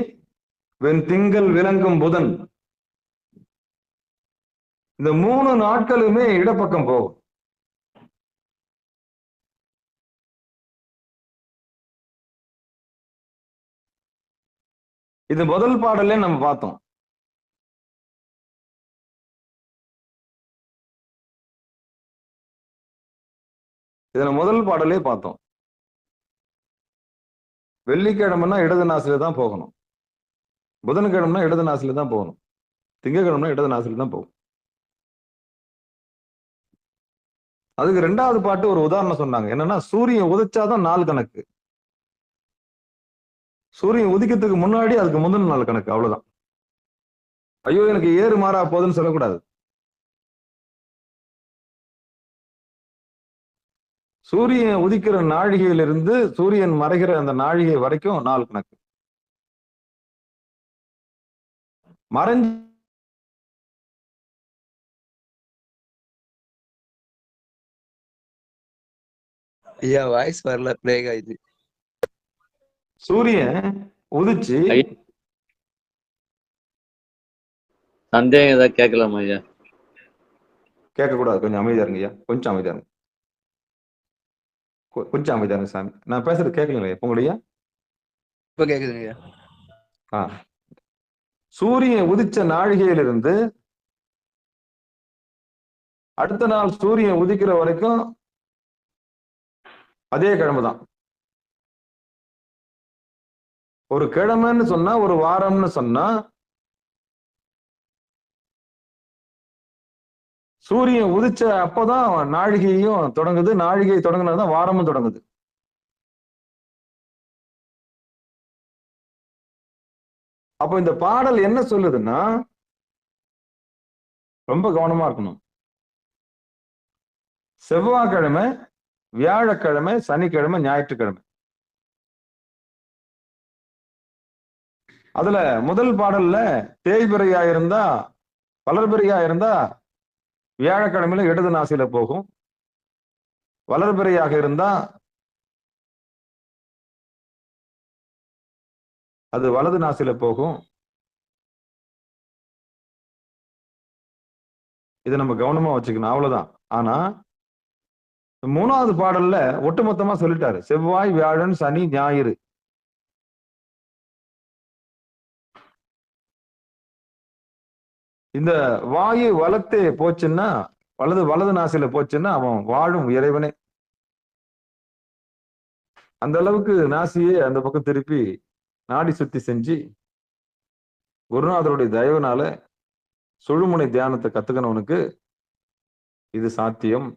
திங்கள், விளங்கும் புதன், இந்த 3 நாட்களுமே இடப்பக்கம் போகும். இது முதல் பாடலே நம்ம பார்த்தோம். இதுல முதல் பாடலே பார்த்தோம். வெள்ளிக்கிழமைன்னா இடது நாசில தான் போகணும், புதன்கிழமைனா இடது நாசில தான் போகணும், திங்கக்கிழமைனா இடது நாசில தான் போகும். அதுக்கு 2வது பாட்டு ஒரு உதாரணம் சொன்னாங்க. என்னன்னா, சூரியன் உதிச்சாதான் நாள் கணக்கு, சூரியன் உதிக்கிறதுக்கு முன்னாடி அதுக்கு முந்தின நாள் கணக்கு, அவ்வளவுதான். ஐயோ எனக்கு ஏறு மாறா போகுதுன்னு சொல்லக்கூடாது. சூரியன் உதிக்கிற நாழிகையிலிருந்து சூரியன் மறைகிற அந்த நாழிகை வரைக்கும் நாள் கணக்கு. மறைஞ்சு ஐயா வாய்ஸ் வரல, பிரேக் ஆயிடுச்சு. சூரியன் உதிச்சு சந்தேகம் ஏதாவது கேட்கலாமா ஐயா? கேட்கக்கூடாது, கொஞ்சம் அமைதியா இருங்க ஐயா, கொஞ்சம் அமைதியா இருங்க, கொஞ்சம் அமைதியா இருங்க சாமி. நான் பேசுறது கேட்கலீங்களா உங்களையா? இப்ப கேக்குதுங்க ஐயா. சூரியன் உதிச்ச நாழிகையிலிருந்து அடுத்த நாள் சூரியன் உதிக்கிற வரைக்கும் அதே கிழமை தான். ஒரு கிழமைன்னு சொன்னா, ஒரு வாரம்னு சொன்னா, சூரியன் உதிச்ச அப்பதான் நாழிகையும் தொடங்குது, நாழிகை தொடங்குனதுதான் வாரமும் தொடங்குது. அப்போ இந்த பாடல் என்ன சொல்லுதுன்னா, ரொம்ப கவனமா இருக்கணும். செவ்வாய்க்கிழமை, வியாழக்கிழமை, சனிக்கிழமை, ஞாயிற்றுக்கிழமை. அதுல முதல் பாடல்ல தேய்பிறையா இருந்தா, வளர்பிறையா இருந்தா வியாழக்கிழமையில இடது நாசில போகும், வளர்பிறையாக இருந்தா அது வலது நாசில போகும். இதை நம்ம கவனமா வச்சுக்கணும், அவ்வளவுதான். ஆனா 3வது பாடல்ல ஒட்டுமொத்தமா சொல்லிட்டாரு, செவ்வாய், வியாழன், சனி, ஞாயிறு. இந்த வாயு வலத்தே போச்சுன்னா, வலது நாசில போச்சுன்னா அவன் வாழும் இறைவனே. அந்த அளவுக்கு நாசியே அந்த பக்கம் திருப்பி நாடி சுத்தி செஞ்சு குருநாதருடைய தயவுனால சுழுமுனை தியானத்தை கத்துக்கணவனுக்கு இது சாத்தியம்.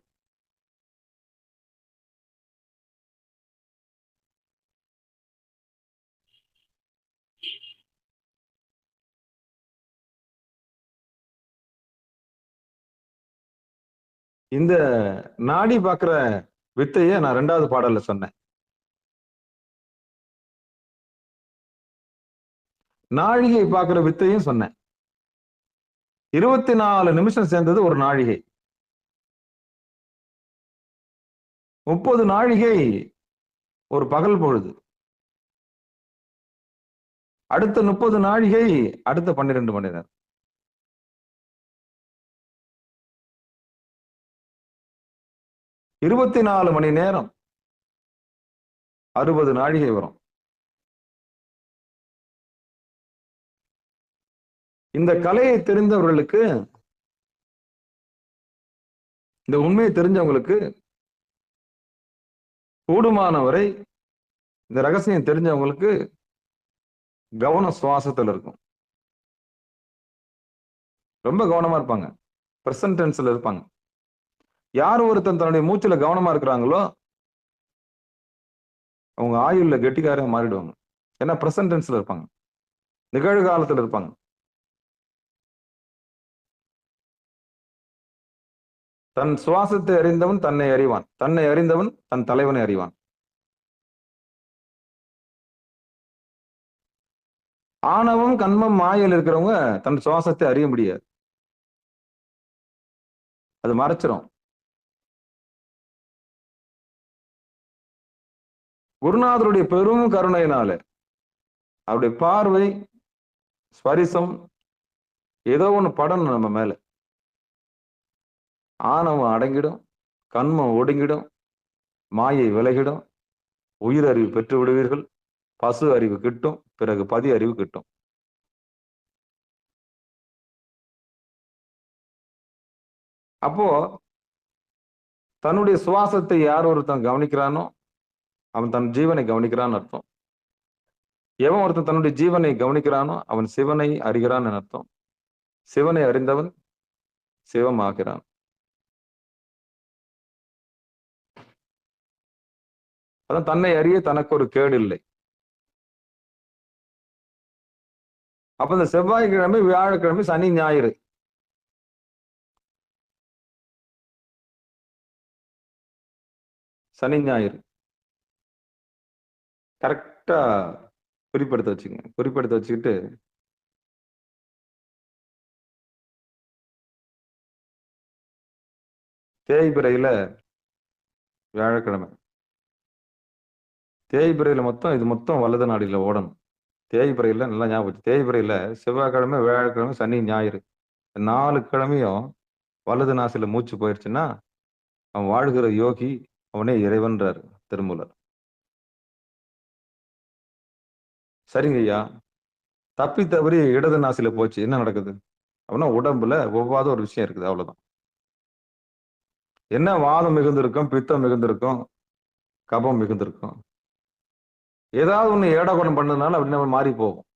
இந்த நாடி பாக்குற வித்தைய நான் 2வது பாடல்ல சொன்னேன். நாழிகை பாக்குற வித்தையும் சொன்னேன். 24 நிமிஷம் சேர்ந்தது ஒரு நாழிகை. 30 நாழிகை ஒரு பகல் பொழுது. அடுத்த 30 நாழிகை அடுத்த 12 மணி நேரம். இருபத்தி 24 மணி நேரம் 60 நாழிகை வரும். இந்த கலையை தெரிந்தவர்களுக்கு, இந்த உண்மையை தெரிஞ்சவங்களுக்கு கூடுமானவரை, இந்த ரகசியம் தெரிஞ்சவங்களுக்கு கவனம் சுவாசத்துல இருக்கும். ரொம்ப கவனமா இருப்பாங்க, பிரசன்ட் டென்ஸ்ல இருப்பாங்க. யார் ஒருத்தன் தன்னுடைய மூச்சுல கவனமா இருக்கிறாங்களோ அவங்க ஆயுள்ல கெட்டிக்காரங்க மாறிடுவாங்க. ஏன்னா பிரசன்ட் டென்ஸ்ல இருப்பாங்க, நிகழ்காலத்துல இருப்பாங்க. தன் சுவாசத்தை அறிந்தவன் தன்னை அறிவான், தன்னை அறிந்தவன் தன் தலைவனை அறிவான். ஆணவம் கண்மம் மாயையில் இருக்கிறவங்க தன் சுவாசத்தை அறிய முடியாது, அது மறைச்சிரும். குருநாதருடைய பெரும் கருணையினால அவருடைய பார்வை ஸ்பரிசம் ஏதோ ஒண்ணு படணும் நம்ம மேல, ஆணவம் அடங்கிடும், கண்மம் ஒடுங்கிடும், மாயை விலகிடும், உயிர் அறிவு பெற்று விடுவீர்கள், பசு அறிவு கிட்டும், பிறகு பதி அறிவு கிட்டும். அப்போ தன்னுடைய சுவாசத்தை யார் ஒருத்தன் கவனிக்கிறானோ அவன் தன் ஜீவனை கவனிக்கிறான்னு அர்த்தம். எவன் ஒருத்தன் தன்னுடைய ஜீவனை கவனிக்கிறானோ அவன் சிவனை அறிகிறான் அர்த்தம். சிவனை அறிந்தவன் சிவமாகிறான். அதான் தன்னை அறிய தனக்கு ஒரு கேடு இல்லை. அப்ப இந்த செவ்வாய்க்கிழமை, வியாழக்கிழமை, சனி, ஞாயிறு சனி ஞாயிறு கரெக்டா குறிப்பெடுத்து வச்சுங்க. குறிப்பெடுத்து வச்சுக்கிட்டு தேய்பிறையில வியாழக்கிழமை, தேய்பிறையில இது மொத்தம் வலது நாடியில ஓடணும். தேய்பிறையில நல்லா ஞாபகம், தேய்பிறையில செவ்வாய்க்கிழமை, வியாழக்கிழமை, சனி, ஞாயிறு 4 கிழமையும் வலது நாசில மூச்சு போயிடுச்சுன்னா அவன் வாழ்கிற யோகி, அவனே இறைவன்றார் திருமூலர். சரிங்க ஐயா, தப்பி தவறி இடது நாசில போச்சு, என்ன நடக்குது அப்படின்னா உடம்புல ஒவ்வாத ஒரு விஷயம் இருக்குது, அவ்வளவுதான். என்ன வாதம் மிகுந்திருக்கும், பித்தம் மிகுந்திருக்கும், கபம் மிகுந்திருக்கும், ஏதாவது ஒண்ணு ஏடாகுணம் பண்ணதுனால அப்படின்னு மாறி போகும்,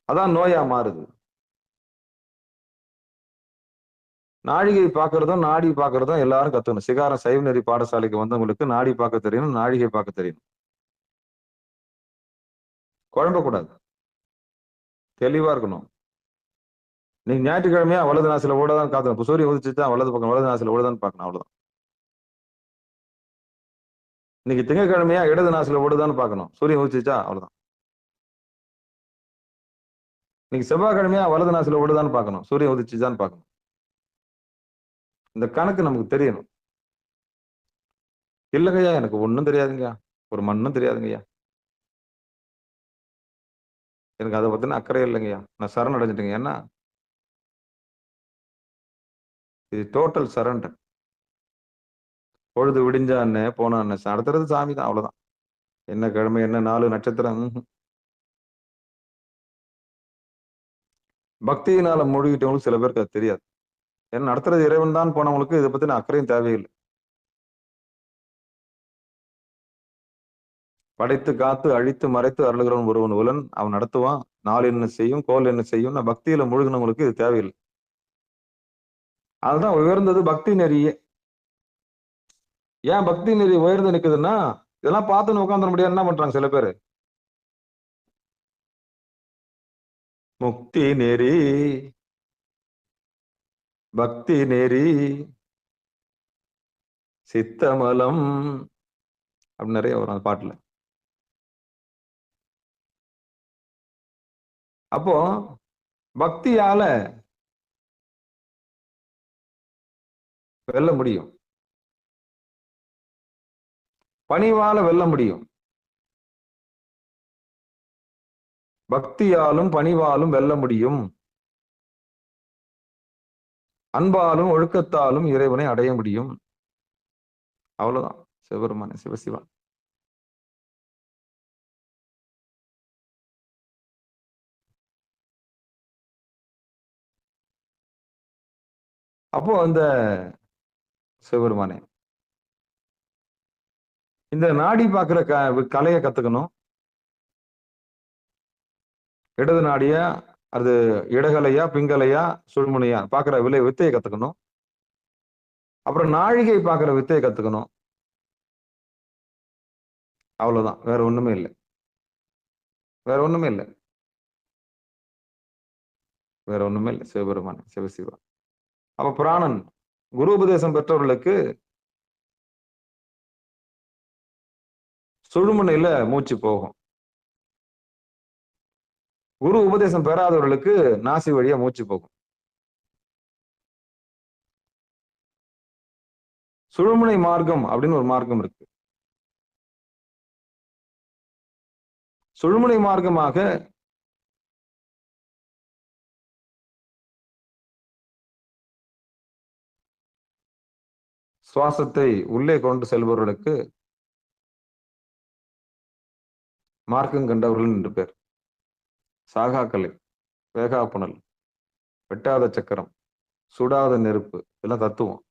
அதான் நோயா மாறுது. நாழிகை பார்க்கறதும் நாடி பார்க்கறதும் எல்லாரும் கத்துக்கணும். சிகாரம் சைவ நெறி பாடசாலைக்கு வந்தவங்களுக்கு நாடி பார்க்க தெரியணும், நாழிகை பார்க்க தெரியணும். குழம்பக்கூடாது, தெளிவா இருக்கணும். நீங்க ஞாயிற்றுக்கிழமையா வலது நாசில ஓடதான் காத்தணும். சூரியன் உதிச்சுதான் வலது பக்கம் வலது நாசில ஓடுதான்னு பார்க்கணும், அவ்வளவுதான். இன்னைக்கு திங்கட்கிழமையா இடது நாசில ஓடுதான்னு பார்க்கணும், சூரியன் உதிச்சுச்சா, அவ்வளவுதான். இன்னைக்கு செவ்வாய்க்கிழமையா வலது நாசில ஓடுதான்னு பார்க்கணும், சூரியன் உதிச்சுதான் பார்க்கணும். இந்த கணக்கு நமக்கு தெரியணும். இல்லைங்கய்யா எனக்கு ஒன்றும் தெரியாதுங்கய்யா, ஒரு மண்ணும் தெரியாதுங்கய்யா, எனக்கு அதை பத்தின அக்கறை இல்லைங்கய்யா, நான் சரண் அடைஞ்சிட்டேங்க. ஏன்னா இது டோட்டல் சரண்டர். பொழுது விடிஞ்சா என்ன போனா என்ன, நடத்துறது சாமி தான், அவ்வளவுதான். என்ன கிழமை, என்ன நாலு, நட்சத்திரம், பக்தியினால மூழ்கிட்டவங்களுக்கு சில பேருக்கு அது தெரியாது. ஏன்னா நடத்துறது இறைவன் தான் போனவங்களுக்கு இதை பத்தின அக்கறையும் தேவையில்லை. படைத்து காத்து அழித்து மறைத்து அருளுகிறவன் ஒருவன் உலன், அவன் நடத்துவான், நாள் என்ன செய்யும், கோல் என்ன செய்யும். பக்தியில மூழ்கினவங்களுக்கு இது தேவையில்லை. அதுதான் உயர்ந்தது பக்தி நெறியே. ஏன் பக்தி நெறி உயர்ந்து நிக்குதுன்னா, இதெல்லாம் பார்த்துன்னு உட்காந்துட முடியாது. என்ன பண்றாங்க சில பேரு, முக்தி நெறி, பக்தி நெறி, சித்தமலம் அப்படி நிறைய வரும் அந்த பாட்டுல. அப்போ பக்தியால வெல்ல முடியும், பணிவால வெல்ல முடியும். பக்தியாலும் பணிவாலும் வெல்ல முடியும், அன்பாலும் ஒழுக்கத்தாலும் இறைவனை அடைய முடியும். அவ்வளவுதான். சிவபெருமானே சிவசிவா. அப்போ அந்த சிவபெருமானே இந்த நாடி பார்க்கிற கலையை கத்துக்கணும். இடது நாடியா, அது இடகலையா, பிங்கலையா, சுழ்முனையா பாக்குற வித்தையை கத்துக்கணும். அப்புறம் நாழிகை பார்க்கிற வித்தையை கத்துக்கணும். அவ்வளவுதான், வேற ஒண்ணுமே இல்லை, வேற ஒண்ணுமே இல்லை, வேற ஒண்ணுமே இல்லை. சிவபெருமான் சிவசிவா. அப்ப பிராணன் குரு உபதேசம் பெற்றவர்களுக்கு சுழுமுனையில மூச்சு போகும். குரு உபதேசம் பெறாதவர்களுக்கு நாசி வழியா மூச்சு போகும். சுழுமுனை மார்க்கம் அப்படின்னு ஒரு மார்க்கம் இருக்கு. சுழுமுனை மார்க்கமாக சுவாசத்தை உள்ளே கொண்டு செல்பவர்களுக்கு மார்க்கம் கண்டவர்கள் என்று பேர். சாகாக்கலை, வேகா புனல், வெட்டாத சக்கரம், சுடாத நெருப்பு, இதெல்லாம் தத்துவம்.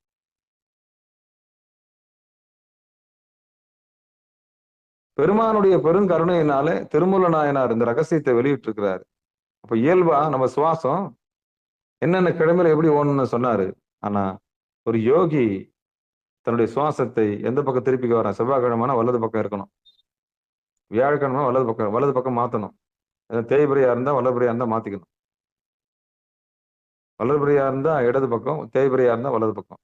பெருமானுடைய பெருங்கருணையினால திருமூல நாயனார் இந்த ரகசியத்தை வெளியிட்டு இருக்கிறாரு. அப்ப இயல்பா நம்ம சுவாசம் என்னென்ன கிழமையில எப்படி ஓடணும்னு சொன்னாரு. ஆனா ஒரு யோகி தன்னுடைய சுவாசத்தை எந்த பக்கம் திருப்பிக்க வரான்? செவ்வாய்க்கிழமைனா வலது பக்கம் இருக்கணும், வியாழக்கிழமை வலது பக்கம் மாத்தணும். தேய்பிரையா இருந்தா வலதுபுறையா இருந்தா மாத்திக்கணும். வலதுபுறையா இருந்தா இடது பக்கம், தேய்பிரையா இருந்தா வலது பக்கம்.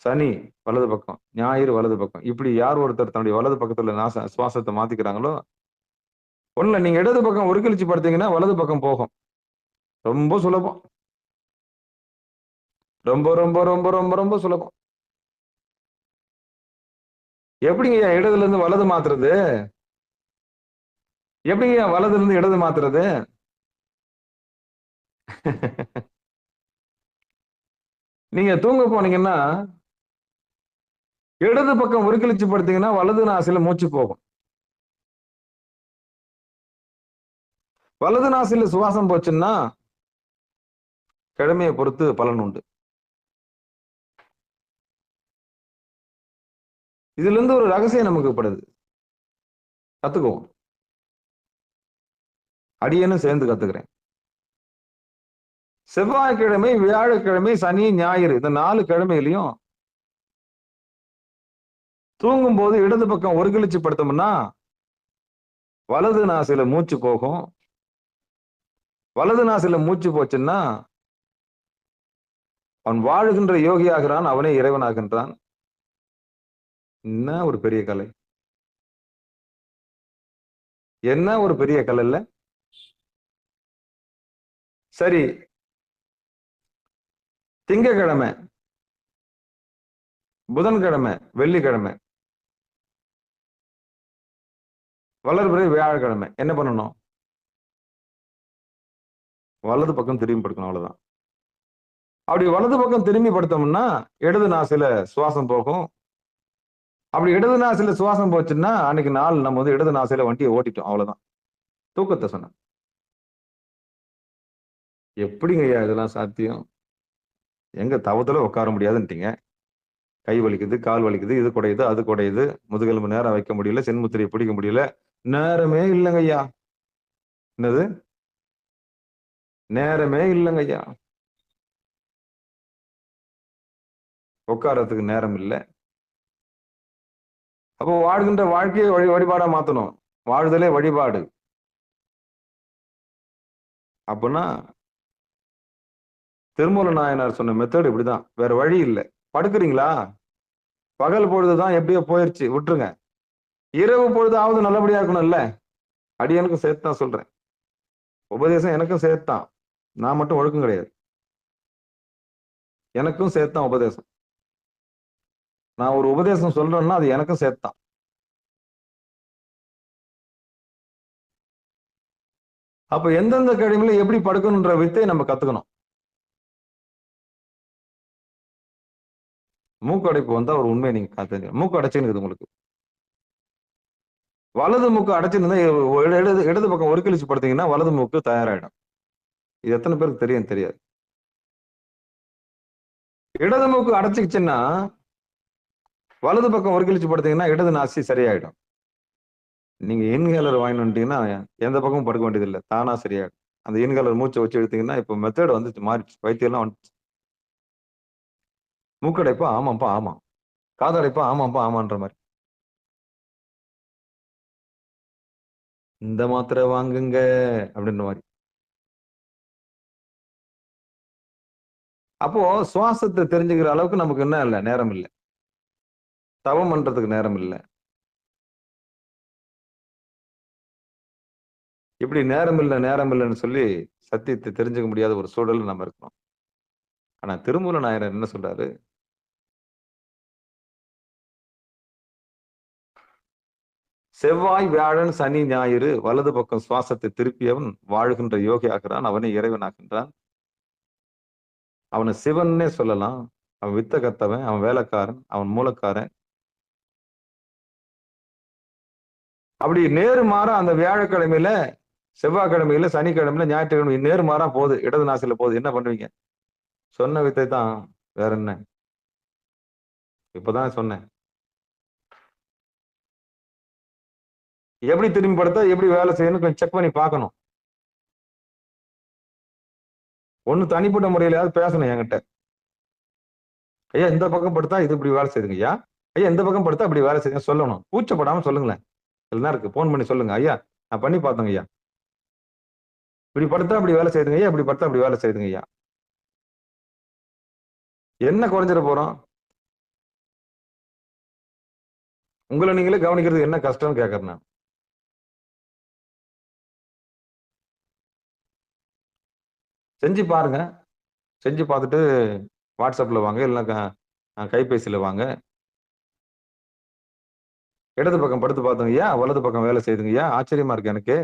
சனி வலது பக்கம், ஞாயிறு வலது பக்கம். இப்படி யார் ஒருத்தர் தன்னுடைய வலது பக்கத்துல சுவாசத்தை மாத்திக்கிறாங்களோ, ஒண்ணுல நீங்க இடது பக்கம் ஒரு கழிச்சு படுத்தீங்கன்னா வலது பக்கம் போகும். ரொம்ப சுலபம், ரொம்ப ரொம்ப ரொம்ப ரொம்ப ரொம்ப சுலபம். எப்படிங்க இடதுல இருந்து வலது மாத்துறது? எப்படிங்க வலதுல இருந்து இடது மாத்துறது? நீங்க தூங்க போனீங்கன்னா இடது பக்கம் ஒரு கழிச்சு படுத்தீங்கன்னா வலது நாசில மூச்சு போகும். வலது நாசில சுவாசம் போச்சுன்னா கிழமையை பொறுத்து பலன் உண்டு. இதுல இருந்து ஒரு ரகசியம் நமக்கு படுது, கத்துக்குவோம். அடியேன்னு சேர்ந்து கத்துக்கிறேன். செவ்வாய்க்கிழமை, வியாழக்கிழமை, சனி, ஞாயிறு இந்த 4 கிழமையிலையும் தூங்கும் போது இடது பக்கம் ஒரு கழிச்சு படுத்தோம்னா வலது நாசில மூச்சு போகும். வலது நாசில மூச்சு போச்சுன்னா அவன் வாழுகின்ற யோகி ஆகிறான், அவனே இறைவனாகின்றான். என்ன ஒரு பெரிய கலை, என்ன ஒரு பெரிய கலை இல்ல? சரி, திங்கக்கிழமை, புதன்கிழமை, வெள்ளிக்கிழமை, வளர்பிறை, வியாழக்கிழமை என்ன பண்ணணும்? வலது பக்கம் திரும்பி படுக்கணும், அவ்வளவுதான். அப்படி வலது பக்கம் திரும்பி படுத்தோம்னா இடது நாசில சுவாசம் போகும். அப்படி இடது நாசில சுவாசம் போச்சுன்னா அன்னைக்கு நாள் நம்ம வந்து இடது நாசில வண்டியை ஓட்டிட்டோம், அவ்வளவுதான். தூக்கத்தை சொன்ன. எப்படிங்க ஐயா இதெல்லாம் சாத்தியம்? எங்க தவத்துல உட்கார முடியாதுன்ட்டீங்க, கை வலிக்குது, கால் வலிக்குது, இது குடையுது, அது குடையுது, முதுகெலும்பு நேரம் வைக்க முடியல, சென்முத்திரையை பிடிக்க முடியல. நேரமே இல்லைங்க ஐயா. என்னது? நேரமே இல்லைங்க ஐயா. உட்காரத்துக்கு நேரம் இல்லை. அப்போ வாழ்கின்ற வாழ்க்கையை வழிபாடா மாத்தணும். வாழ்தலே வழிபாடு. அப்படின்னா திருமூல நாயனார் சொன்ன மெத்தட் இப்படிதான், வேற வழி இல்லை. படுக்கிறீங்களா? பகல் பொழுதுதான் எப்படியோ போயிருச்சு, விட்டுருங்க. இரவு பொழுதாவது நல்லபடியா இருக்கணும்ல. அடியனுக்கும் சேர்த்துதான் சொல்றேன், உபதேசம் எனக்கும் சேர்த்தான், நான் மட்டும் ஒழுக்கம் கிடையாது. எனக்கும் சேர்த்தான் உபதேசம். நான் ஒரு உபதேசம் சொல்றேன்னா அது எனக்கும் சேர்த்தான். அப்ப எந்தெந்த கிழமையில எப்படி படுக்கணுன்ற வித்தை நம்ம கத்துக்கணும். மூக்கு அடைப்பு வந்தா ஒரு உண்மையை நீங்க காத்து, மூக்கு அடைச்சுன்னு உங்களுக்கு. வலது மூக்கு அடைச்சிருந்தா இடது பக்கம் ஒரு கழிச்சு படுத்தீங்கன்னா வலது மூக்கு தயாராயிடும். இது எத்தனை பேருக்கு தெரியும்? தெரியாது. இடது மூக்கு அடைச்சிக்கிச்சுன்னா வலது பக்கம் ஒரு கழிச்சு படுத்தீங்கன்னா இடது நாசி சரியாயிடும். நீங்க இன்ஹேலர் வாங்கிட்டு வந்துட்டீங்கன்னா எந்த பக்கமும் படுக்க வேண்டியது இல்லை, தானா சரியாயிடும். அந்த இன்ஹேலர் மூச்சை வச்சு எடுத்தீங்கன்னா இப்ப மெத்தட் வந்து மாறிடுச்சு, வைத்தியெல்லாம் வந்துச்சு. மூக்கடைப்பா ஆமாப்பா ஆமா, காதடைப்பா ஆமாப்பா ஆமான்ற மாதிரி. இந்த மாத்திரை வாங்குங்க அப்படின்ற மாதிரி. அப்போ சுவாசத்தை தெரிஞ்சுக்கிற அளவுக்கு நமக்கு என்ன இல்லை, நேரம் இல்லை. தவம் பண்றதுக்கு நேரம் இல்லை. இப்படி நேரம் இல்லைன்னு சொல்லி சத்தியத்தை தெரிஞ்சுக்க முடியாத ஒரு சூழல் நம்ம இருக்கணும். ஆனா திருமூல நாயனர் என்ன சொல்றாரு? செவ்வாய், வியாழன், சனி, ஞாயிறு வலது பக்கம் சுவாசத்தை திருப்பியவன் வாழ்கின்ற யோகி ஆகிறான். அவனை இறைவன் ஆகின்றான். அவனை சிவன்னே சொல்லலாம். அவன் வித்த கத்தவன், அவன் வேலைக்காரன், அவன் மூலக்காரன். அப்படி நேர்மாறா அந்த வியாழக்கிழமையில, செவ்வாய்க்கிழமையில, சனிக்கிழமையில, ஞாயிற்றுக்கிழமை நேர்மாறா போகுது, இடது நாசில போகுது. என்ன பண்ணுவீங்க? சொன்ன வித்தை தான், வேற என்ன? இப்பதான் சொன்னேன். எப்படி திரும்பி படுத்தா எப்படி வேலை செய்யணும் கொஞ்சம் செக் பண்ணி பார்க்கணும். ஒண்ணு தனிப்பட்ட முறையிலாவது பேசணும் என்கிட்ட. ஐயா இந்த பக்கம் படுத்தா இது இப்படி வேலை செய்யுங்க ஐயா, ஐயா இந்த பக்கம் படுத்தா இப்படி வேலை செய்யுங்க சொல்லணும். கூச்சப்படாம சொல்லுங்களேன். எல்லாம் இருக்கு, போன் பண்ணி சொல்லுங்க. ஐயா நான் பண்ணி பார்த்தேங்க ஐயா, இப்படி படுத்தா இப்படி வேலை செய்யுங்க ஐயா, இப்படி படுத்தா இப்படி வேலை செய்யுங்க ஐயா. என்ன குறைஞ்சிட போறோம்? உங்களை நீங்களே கவனிக்கிறது என்ன கஷ்டம்னு கேட்கறேன் நான். செஞ்சு பாருங்க. செஞ்சு பார்த்துட்டு வாட்ஸ்அப்ல வாங்க, இல்லைன்னா கைபேசியில வாங்க. இடது பக்கம் படுத்து பார்த்தோங்க ஐயா, வலது பக்கம் வேலை செய்யுதுங்க ஐயா, ஆச்சரியமா இருக்கு எனக்கு.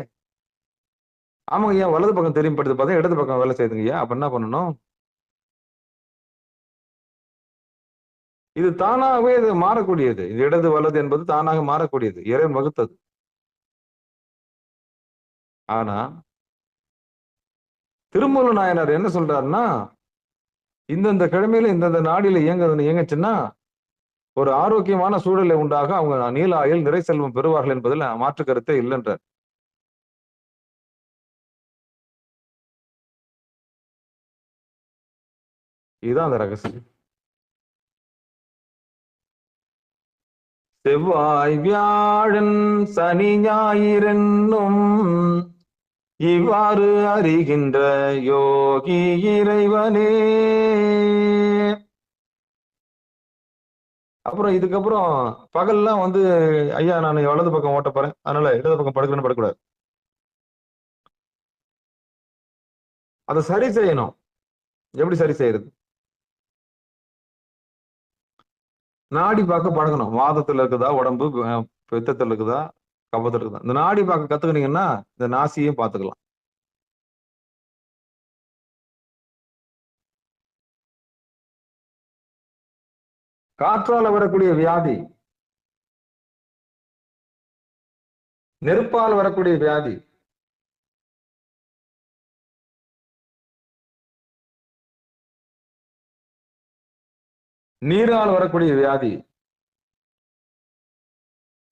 ஆமாங்க ஐயா, வலது பக்கம் திரும்பி படுத்து பார்த்தா இடது பக்கம் வேலை செய்யுதுங்க ஐயா. அப்ப என்ன பண்ணணும்? இது தானாகவே இது மாறக்கூடியது. இது இடது வலது என்பது தானாக மாறக்கூடியது, இறைவன் வகுத்தது. ஆனா திருமூல நாயனார் என்ன சொல்றாருன்னா, இந்தந்த கிழமையில இந்தந்த நாடில இயங்குச்சுன்னா ஒரு ஆரோக்கியமான சூழலை உண்டாக அவங்க நீல ஆயுள் நிறை செல்வம் பெறுவார்கள் என்பதில் மாற்று கருத்தே இல்லைன்றார். இதுதான் அந்த ரகசியம். செவ்வாய், வியாழன், சனி, ஞாயிறென்னும் இவ்வாறு அறிகின்ற யோகி இறைவனே. அப்புறம் இதுக்கப்புறம் பகல்லாம் வந்து ஐயா நான் வலது பக்கம் ஓட்ட போறேன், அதனால இடது பக்கம் படுக்கணும்னு படக்கூடாது. அதை சரி செய்யணும். எப்படி சரி செய்யறது? நாடி பார்க்க பழகணும். வாதத்துல இருக்குதா உடம்பு, பித்தத்துல இருக்குதா, கபத்துல இருக்குதா. இந்த நாடி பார்க்க கத்துக்கிட்டீங்கன்னா இந்த நாசியையும் பார்த்துக்கலாம். காற்றால வரக்கூடிய வியாதி, நெருப்பால் வரக்கூடிய வியாதி, நீரால் வரக்கூடிய வியாதி,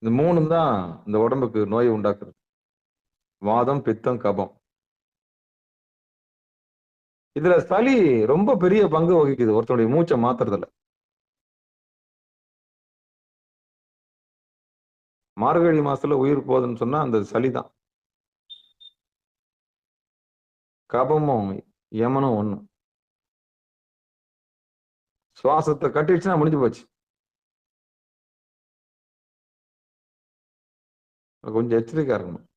இந்த மூணும் தான் இந்த உடம்புக்கு நோயை உண்டாக்குறது. வாதம், பித்தம், கபம். இதுல சளி ரொம்ப பெரிய பங்கு வகிக்குது ஒருத்தனுடைய மூச்சை மாத்துறதுல. மார்கழி மாசத்துல உயிர் போகுதுன்னு சொன்னா அந்த சளிதான். கபமும் யமனும் ஒண்ணு. சுவாசத்தை கட்டிடுச்சுன்னா முடிஞ்சு போச்சு. கொஞ்சம் எச்சரிக்கையா இருக்கணும்.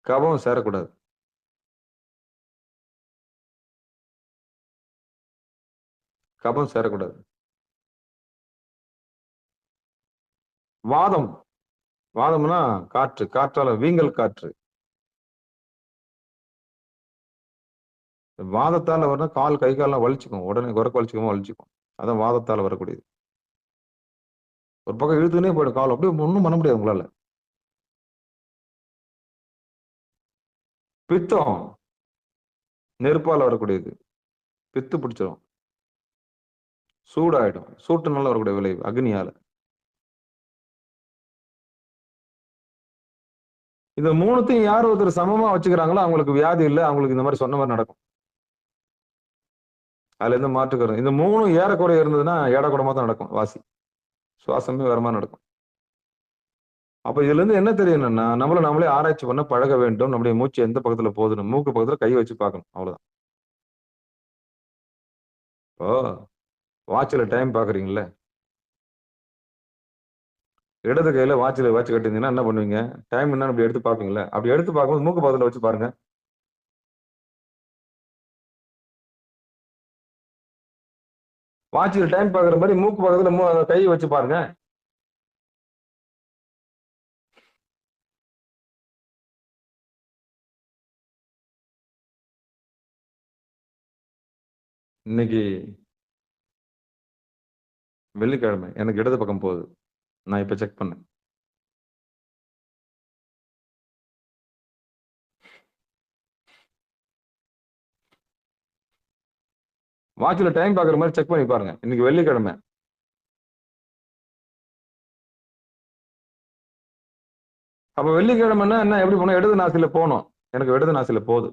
கபம் சேரக்கூடாது. கபம் சேரக்கூடாது. வாதம், வாதம்னா காற்று, காற்றால வீங்கல் காற்று. வாதத்தால வரணும், கால் கை கால்லாம் வலிச்சுக்கும், உடனே குறைக்க வலிச்சுக்கும். அதான் வாதத்தால வரக்கூடியது. ஒரு பக்கம் இழுத்துனே போயிடும் கால், அப்படியே ஒன்றும் பண்ண முடியாது உங்களால. பித்தம் நெருப்பால வரக்கூடியது, பித்து பிடிச்சிடும், சூடாயிடும், சூட்டுனால வரக்கூடிய விளைவு அக்னியால. இந்த மூணுத்தையும் யார் ஒருத்தர் சமமா வச்சுக்கிறாங்களோ அவங்களுக்கு வியாதி இல்லை, அவங்களுக்கு இந்த மாதிரி சொன்ன மாதிரி நடக்கும். அதுல இருந்து மாற்றுக்கிறோம். இந்த மூணும் ஏறக்குறைய இருந்ததுன்னா ஏடக்கூடமா தான் நடக்கும். வாசி சுவாசமே வேற மாதிரி நடக்கும். அப்ப இதுல இருந்து என்ன தெரியணும்னா, நம்மளே ஆராய்ச்சி பண்ண பழக வேண்டும். நம்முடைய மூச்சு எந்த பக்கத்துல போகுதுன்னு மூக்கு பக்கத்துல கை வச்சு பார்க்கணும். அவ்வளவுதான். ஓ, வாட்சில் டைம் பார்க்குறீங்களே, இடது கையில வாட்சில் வாட்ச் கட்டியிருந்தீங்கன்னா என்ன பண்ணுவீங்க? டைம் என்னன்னு அப்படி எடுத்து பார்ப்பீங்களே, அப்படி எடுத்து பார்க்கும்போது மூக்கு பக்கத்துல வச்சு பாருங்க. வாட்சில் டைம் பார்க்குற மாதிரி மூக்கு பக்கத்துல கையை வச்சு பாருங்க. இன்னைக்கு வெள்ளிக்கிழமை, எனக்கு இடது பக்கம் போகுது. நான் இப்ப செக் பண்ணேன். வாட்சில் டைம் பார்க்குற மாதிரி செக் பண்ணி பாருங்க. இன்னைக்கு வெள்ளிக்கிழமை. அப்ப வெள்ளிக்கிழமைன்னா என்ன, எப்படி போனோம்? இடது நாசில போகணும். எனக்கு இடது நாசில போகுது.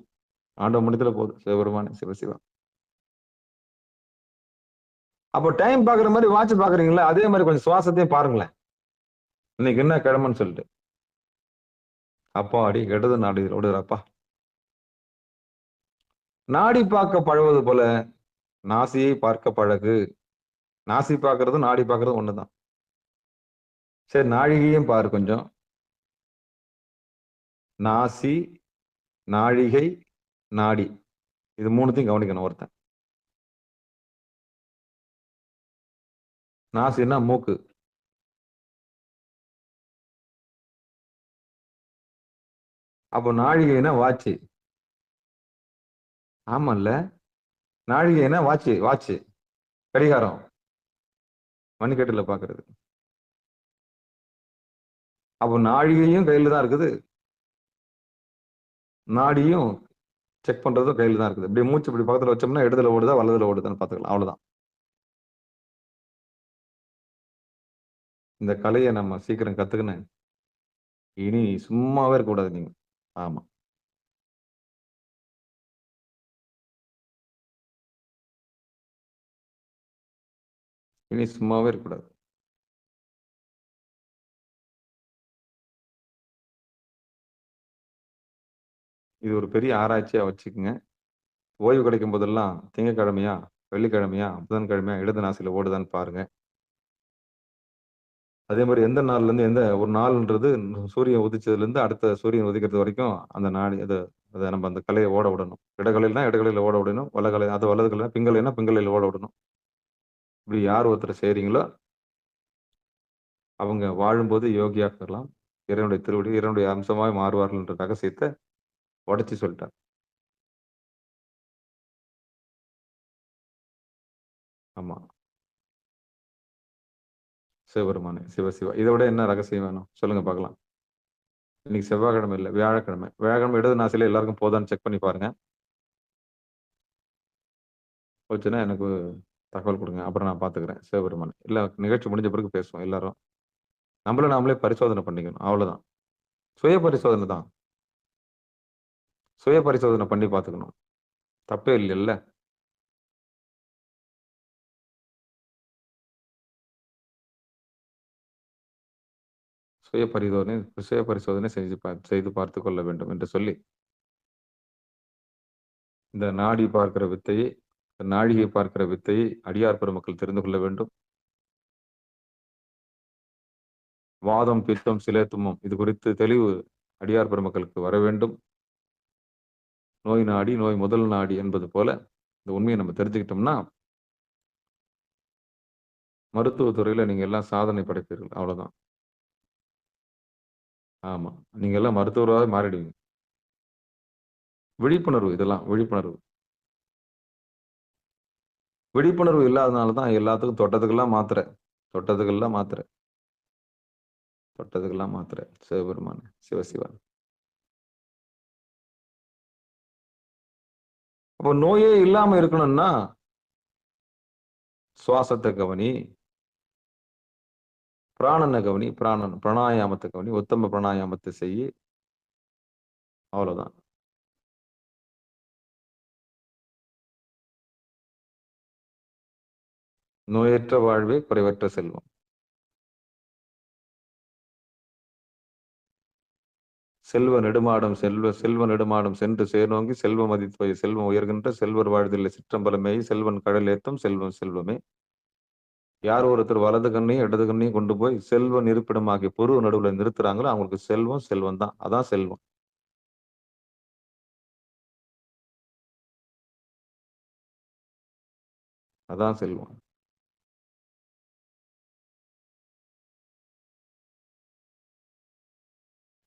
ஆண்டவ முடித்துல போகுது. சிவபெருமானே சிவசிவா. அப்போ டைம் பார்க்குற மாதிரி வாட்ச் பார்க்குறீங்களா, அதே மாதிரி கொஞ்சம் சுவாசத்தையும் பாருங்களேன். இன்னைக்கு என்ன கிழமைன்னு சொல்லிட்டு. அப்பா அடி இடது நாடி ஓடுறப்பா. நாடி பார்க்க பழகுவது போல நாசியை பார்க்க பழகு. நாசி பார்க்கறதும் நாடி பார்க்கறதும் ஒண்ணுதான். சரி, நாழிகையும் பாரு கொஞ்சம். நாசி, நாழிகை, நாடி, இது மூணுத்தையும் கவனிக்கணும் ஒருத்தன். நாசின்னா மூக்கு, அப்போ நாழிகைனா வாட்ச். ஆமால்ல, நாழிகைனா வாட்ச், வாட்ச் கடிகாரம், மணிக்கட்டுல பாக்குறது. அப்போ நாழிகையும் கையில தான் இருக்குது, நாடியும் செக் பண்றதும் கையில தான் இருக்குது. இப்படி மூச்சு இப்படி பக்கத்துல வச்சோம்னா இடத்துல ஓடுதா வலதுல ஓடுதான்னு பாத்துக்கலாம். அவ்வளவுதான். இந்த கலையை நம்ம சீக்கிரம் கத்துக்கணும். இனி சும்மாவே இருக்கக்கூடாது நீங்க. ஆமா, இனி சும்மாவே இருக்கக்கூடாது. இது ஒரு பெரிய ஆராய்ச்சியா வச்சுக்கோங்க. ஓய்வு கிடைக்கும் போதெல்லாம் திங்கக்கிழமையா, வெள்ளிக்கிழமையா, புதன்கிழமையா இடது நாசில ஓடுதான்னு பாருங்க. அதே மாதிரி எந்த நாள்ல இருந்து எந்த ஒரு நாள்ன்றது சூரியன் உதிச்சதுல இருந்து அடுத்த சூரியன் உதிக்கிறது வரைக்கும் அந்த நாடி அதை நம்ம அந்த கலையை ஓட விடணும். இடகலைனா இடகலையில ஓட விடணும், வலகலை அது வலதுகலை, பிங்கலைனா பிங்கலையில ஓட விடணும். இப்படி யார் ஒருத்தர் செய்றீங்களோ அவங்க வாழும்போது யோகியாக்கலாம். இறைவனுடைய திருவடி, இறைவனுடைய அம்சமாய் மாறுவார்கள் என்ற ரகசியத்தை உடைச்சு சொல்லிட்டார். ஆமா, சிவபெருமானே சிவசிவா. இதை விட என்ன ரகசியம் வேணும் சொல்லுங்க பார்க்கலாம். இன்னைக்கு செவ்வாய்க்கிழமை இல்லை, வியாழக்கிழமை. வியாழக்கிழமை இடது நாசில எல்லாருக்கும் போதான்னு செக் பண்ணி பாருங்க. போச்சுன்னா எனக்கு தகவல் கொடுங்க, அப்புறம் நான் பாத்துக்கிறேன். சிவபெருமானே. இல்ல, நிகழ்ச்சி முடிஞ்ச பிறகு பேசுவோம் எல்லாரும். நம்மள நாமளே பரிசோதனை பண்ணிக்கணும், அவ்வளவுதான். சுய பரிசோதனை தான். சுய பரிசோதனை பண்ணி பார்த்துக்கணும், தப்பே இல்லைல்ல. சுய பரிசோதனை செய்து பார்த்து கொள்ள வேண்டும் என்று சொல்லி, இந்த நாடி பார்க்கிற வித்தையை, நாழிகை பார்க்கிற வித்தையை அடியார் பெருமக்கள் தெரிந்து கொள்ள வேண்டும். வாதம், பித்தம், சிலேத்துமம் இது குறித்து தெளிவு அடியார் பெருமக்களுக்கு வர வேண்டும். நோய் நாடி, நோய் முதல் நாடி என்பது போல இந்த உண்மையை நம்ம தெரிஞ்சுக்கிட்டோம்னா மருத்துவத்துறையில நீங்க எல்லாம் சாதனை படைப்பீர்கள். அவ்வளவுதான். ஆமா, நீங்க எல்லாம் மருத்துவராக மாறிடுவீங்க. விழிப்புணர்வு, இதெல்லாம் விழிப்புணர்வு. விழிப்புணர்வு இல்லாதனாலதான் எல்லாத்துக்கும் தொட்டதுக்கெல்லாம் மாத்திரை, தொட்டதுக்கெல்லாம் மாத்திரை, தொட்டதுக்கெல்லாம் மாத்திரை. சிவபெருமான சிவசிவா. அப்போ நோயே இல்லாம இருக்கணும்னா சுவாசத்தை கவனி, பிராணனை கவனி, பிராணாயாமத்தை கவனி, உத்தம பிராணாயாமத்தை செய்யி. அவ்வளவுதான். நோயற்ற வாழ்வே குறைவற்ற செல்வம். செல்வ நெடுமாடம் செல்வ நெடுமாடம் சென்று சேர்நோங்கி செல்வ மதித்து செல்வம் உயர்கின்ற செல்வர் வாழ்தில்லை சிற்றம்பலமே செல்வன் கடல் ஏத்தும் செல்வம் செல்வமே. யார் ஒருத்தர் வலது கண்ணையும் இடது கண்ணையும் கொண்டு போய் செல்வம் இருப்பிடமாகிய பொருள் நடுவுல நிறுத்துறாங்களோ அவங்களுக்கு செல்வம் செல்வம் தான். அதான் செல்வம். அதான் செல்வம்.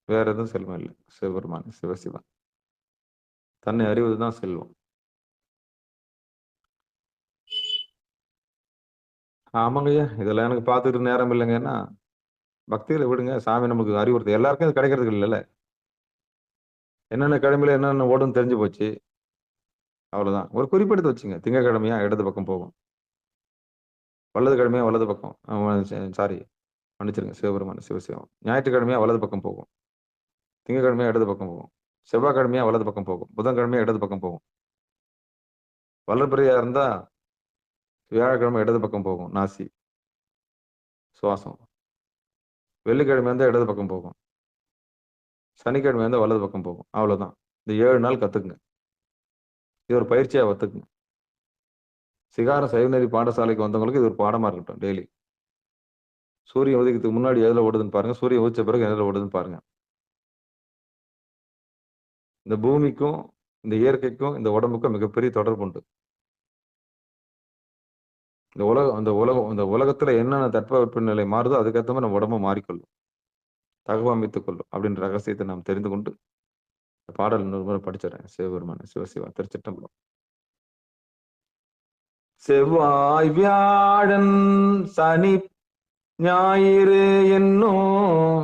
வேற எதுவும் செல்வம் இல்லை. சிவபெருமான் சிவசிவன் தன்னை அறிவதுதான் செல்வம். ஆமாங்கய்யா, இதெல்லாம் எனக்கு பார்த்துட்டு நேரம் இல்லைங்கன்னா பக்தியில விடுங்க. சாமி நமக்கு அறிவுறுத்து. எல்லாருக்கும் இது கிடைக்கிறது இல்லைல்ல. என்னென்ன கிழமையில என்னென்ன ஓடுன்னு தெரிஞ்சு போச்சு. அவ்வளவுதான். ஒரு குறிப்பெடுத்து வச்சுங்க. திங்கக்கிழமையா இடது பக்கம் போகும், வலது கிழமையா வலது பக்கம், சாரி மன்னிச்சிருங்க, சிவபெருமான் சிவசிவம். ஞாயிற்றுக்கிழமையா வலது பக்கம் போகும், திங்கக்கிழமையா இடது பக்கம் போகும், செவ்வாய்க்கிழமையா வலது பக்கம் போகும், புதன்கிழமையா இடது பக்கம் போகும். வல்லபிரியா இருந்தா வியாழக்கிழமை இடது பக்கம் போகும், நாசி சுவாசம். வெள்ளிக்கிழமை இருந்தா இடது பக்கம் போகும், சனிக்கிழமை இருந்தா வலது பக்கம் போகும். அவ்வளவுதான். இந்த 7 நாள் கத்துக்குங்க. இது ஒரு பயிற்சியா வத்துக்குங்க. சிகாரம் சைவநெறி பாடசாலைக்கு வந்தவங்களுக்கு இது ஒரு பாடமா இருக்கட்டும். டெய்லி சூரியன் உதயத்துக்கு முன்னாடி எதுல ஓடுதுன்னு பாருங்க, சூரியன் உதிச்ச பிறகு எதுல ஓடுதுன்னு பாருங்க. இந்த பூமிக்கும் இந்த இயற்கைக்கும் இந்த உடம்புக்கும் மிகப்பெரிய தொடர்பு உண்டு. இந்த உலகத்துல என்னென்ன தட்பவெப்ப நிலை மாறுதோ அதுக்கேற்ற மாதிரி நம்ம உடம்பு மாறிக்கொள்ளும், தகவமைத்துக் கொள்ளும் அப்படின்ற ரகசியத்தை நாம் தெரிந்து கொண்டு பாடல் இன்னொரு முறை படிச்சிடறேன். சிவபெருமான சிவசிவா. திருச்சிற்றம்பலம். செவ்வாய் வியாழன் சனி ஞாயிறு என்னும்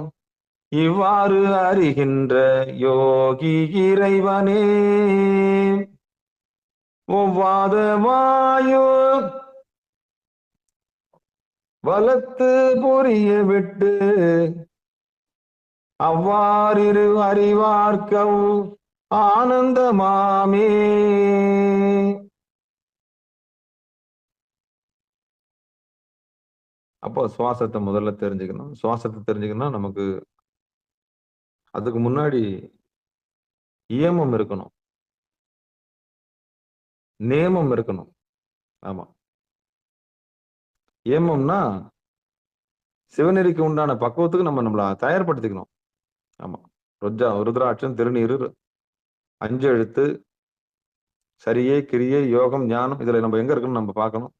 இவ்வாறு அறிகின்ற யோகி இறைவனே, ஒவ்வாத வாயு வலத்து பொரிய விட்டு அவ்வாறிரு அறிவார்க்கவ் ஆனந்தமாமே. அப்போ சுவாசத்தை முதல்ல தெரிஞ்சுக்கணும். சுவாசத்தை தெரிஞ்சுக்கணும். நமக்கு அதுக்கு முன்னாடி இயமம் இருக்கணும், நேமம் இருக்கணும். ஆமா, ஏமம்னா சிவநெறிக்கு உண்டான பக்குவத்துக்கு நம்மள தயார்படுத்திக்கணும். ஆமா, ருத்ராட்சம், திருநீரு, 5 எழுத்து, சரியை, கிரியை, யோகம், ஞானம், இதுல நம்ம எங்க இருக்குன்னு நம்ம பார்க்கணும்.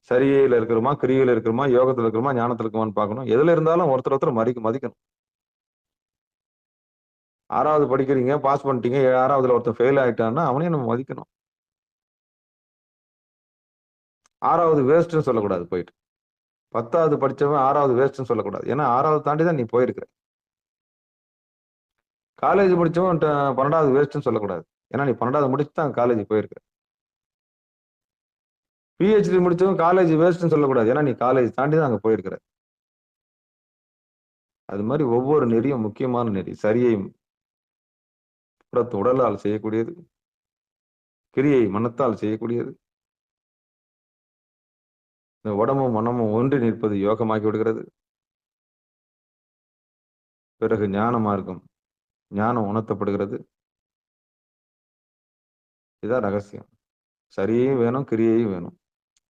சரியில இருக்கிறோமா, கிரியில இருக்கிறோமா, யோகத்துல இருக்கிறோமா, ஞானத்துல இருக்குமான்னு பார்க்கணும். எதுல இருந்தாலும் ஒருத்தர் மதிக்கணும். 6வது படிக்கிறீங்க, பாஸ் பண்ணிட்டீங்க, 6வதுல ஒருத்தர் ஃபெயில் ஆயிட்டான்னா அவனையும் நம்ம மதிக்கணும். 6வது வேஸ்ட்னு சொல்லக்கூடாது. போயிட்டு 10வது படிச்சவன் 6வது வேஸ்ட்னு சொல்லக்கூடாது. ஏன்னா 6வது தாண்டி தான் நீ போயிருக்கிற. காலேஜ் முடிச்சவன் 12வது வேஸ்ட்னு சொல்லக்கூடாது. ஏன்னா நீ 12வது முடிச்சு தான் காலேஜ் போயிருக்க. பிஹெச்டி முடிச்சவன் காலேஜ் வேஸ்ட்னு சொல்லக்கூடாது. ஏன்னா நீ காலேஜ் தாண்டி தான் அங்க போயிருக்கிற. அது மாதிரி ஒவ்வொரு நெறியும் முக்கியமான நெறி. சரியை புறத்து உடலால் செய்யக்கூடியது, கிரியை மனத்தால் செய்யக்கூடியது. இந்த உடம்பும் மனமும் ஒன்றி நிற்பது யோகமாக்கி விடுகிறது. பிறகு ஞான மார்க்கம், ஞானம் உணர்த்தப்படுகிறது. இதுதான் ரகசியம். சரியையும் வேணும், கிரியையும் வேணும்.